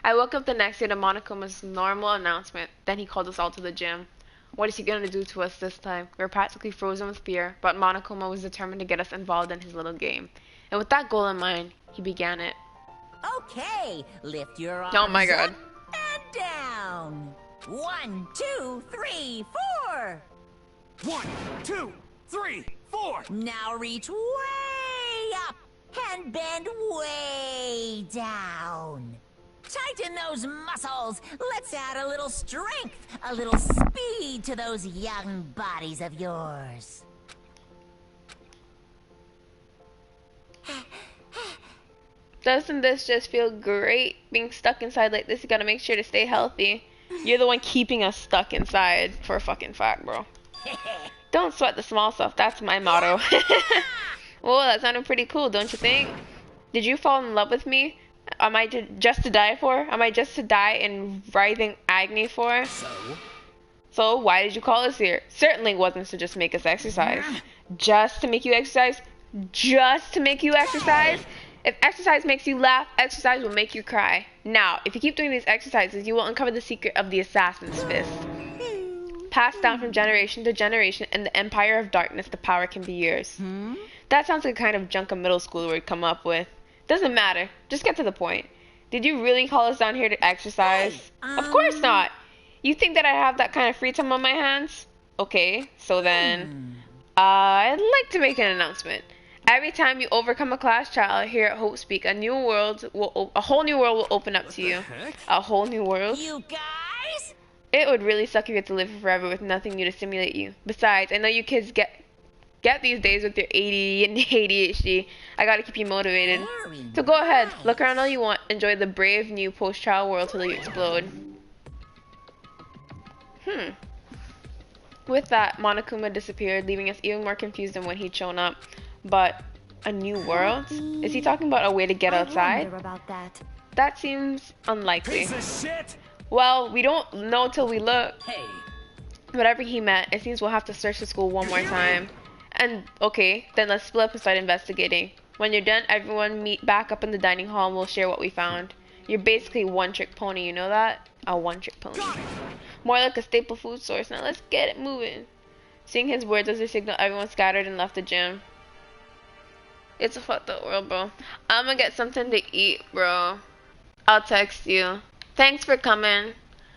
I woke up the next day to Monokuma's normal announcement. Then he called us all to the gym. What is he gonna do to us this time? We were practically frozen with fear, but Monokuma was determined to get us involved in his little game. And with that goal in mind, he began it. Okay, lift your arms oh my god. up and down. 1, 2, 3, 4. 1, 2, 3, 4. Now reach way up and bend way down. Tighten those muscles. Let's add a little strength, a little speed to those young bodies of yours. Doesn't this just feel great? Being stuck inside like this, you gotta make sure to stay healthy. You're the one keeping us stuck inside, for a fucking fact, bro. Don't sweat the small stuff, that's my motto. Whoa, that sounded pretty cool, don't you think? Did you fall in love with me? Am I just to die for? Am I just to die in writhing agony for? So why did you call us here? Certainly wasn't to just make us exercise. Just to make you exercise? Just to make you exercise? If exercise makes you laugh, exercise will make you cry. Now, if you keep doing these exercises, you will uncover the secret of the assassin's fist. Passed down from generation to generation, in the empire of darkness, the power can be yours. That sounds like the kind of junk a middle schooler would come up with. Doesn't matter. Just get to the point. Did you really call us down here to exercise? Of course not. You think that I have that kind of free time on my hands? Okay, so then, I'd like to make an announcement. Every time you overcome a class trial here at Hope Speak, a whole new world will open up to you. A whole new world? You guys? It would really suck if you had to live forever with nothing new to stimulate you. Besides, I know you kids get these days with your ADD and ADHD. I gotta keep you motivated. So go ahead, look around all you want. Enjoy the brave new post-trial world till you explode. With that, Monokuma disappeared, leaving us even more confused than when he'd shown up. But a new world? Is he talking about a way to get outside? Wonder about that. That seems unlikely. Piece of shit! Well, we don't know till we look. Hey. Whatever he meant, it seems we'll have to search the school one more time. And, okay, then let's split up and start investigating. When you're done, everyone meet back up in the dining hall and we'll share what we found. You're basically a one-trick pony, you know that? A one-trick pony. More like a staple food source. Now let's get it moving. Seeing his words as a signal, everyone scattered and left the gym. It's a fucked up world, bro. I'm gonna get something to eat, bro. I'll text you. Thanks for coming.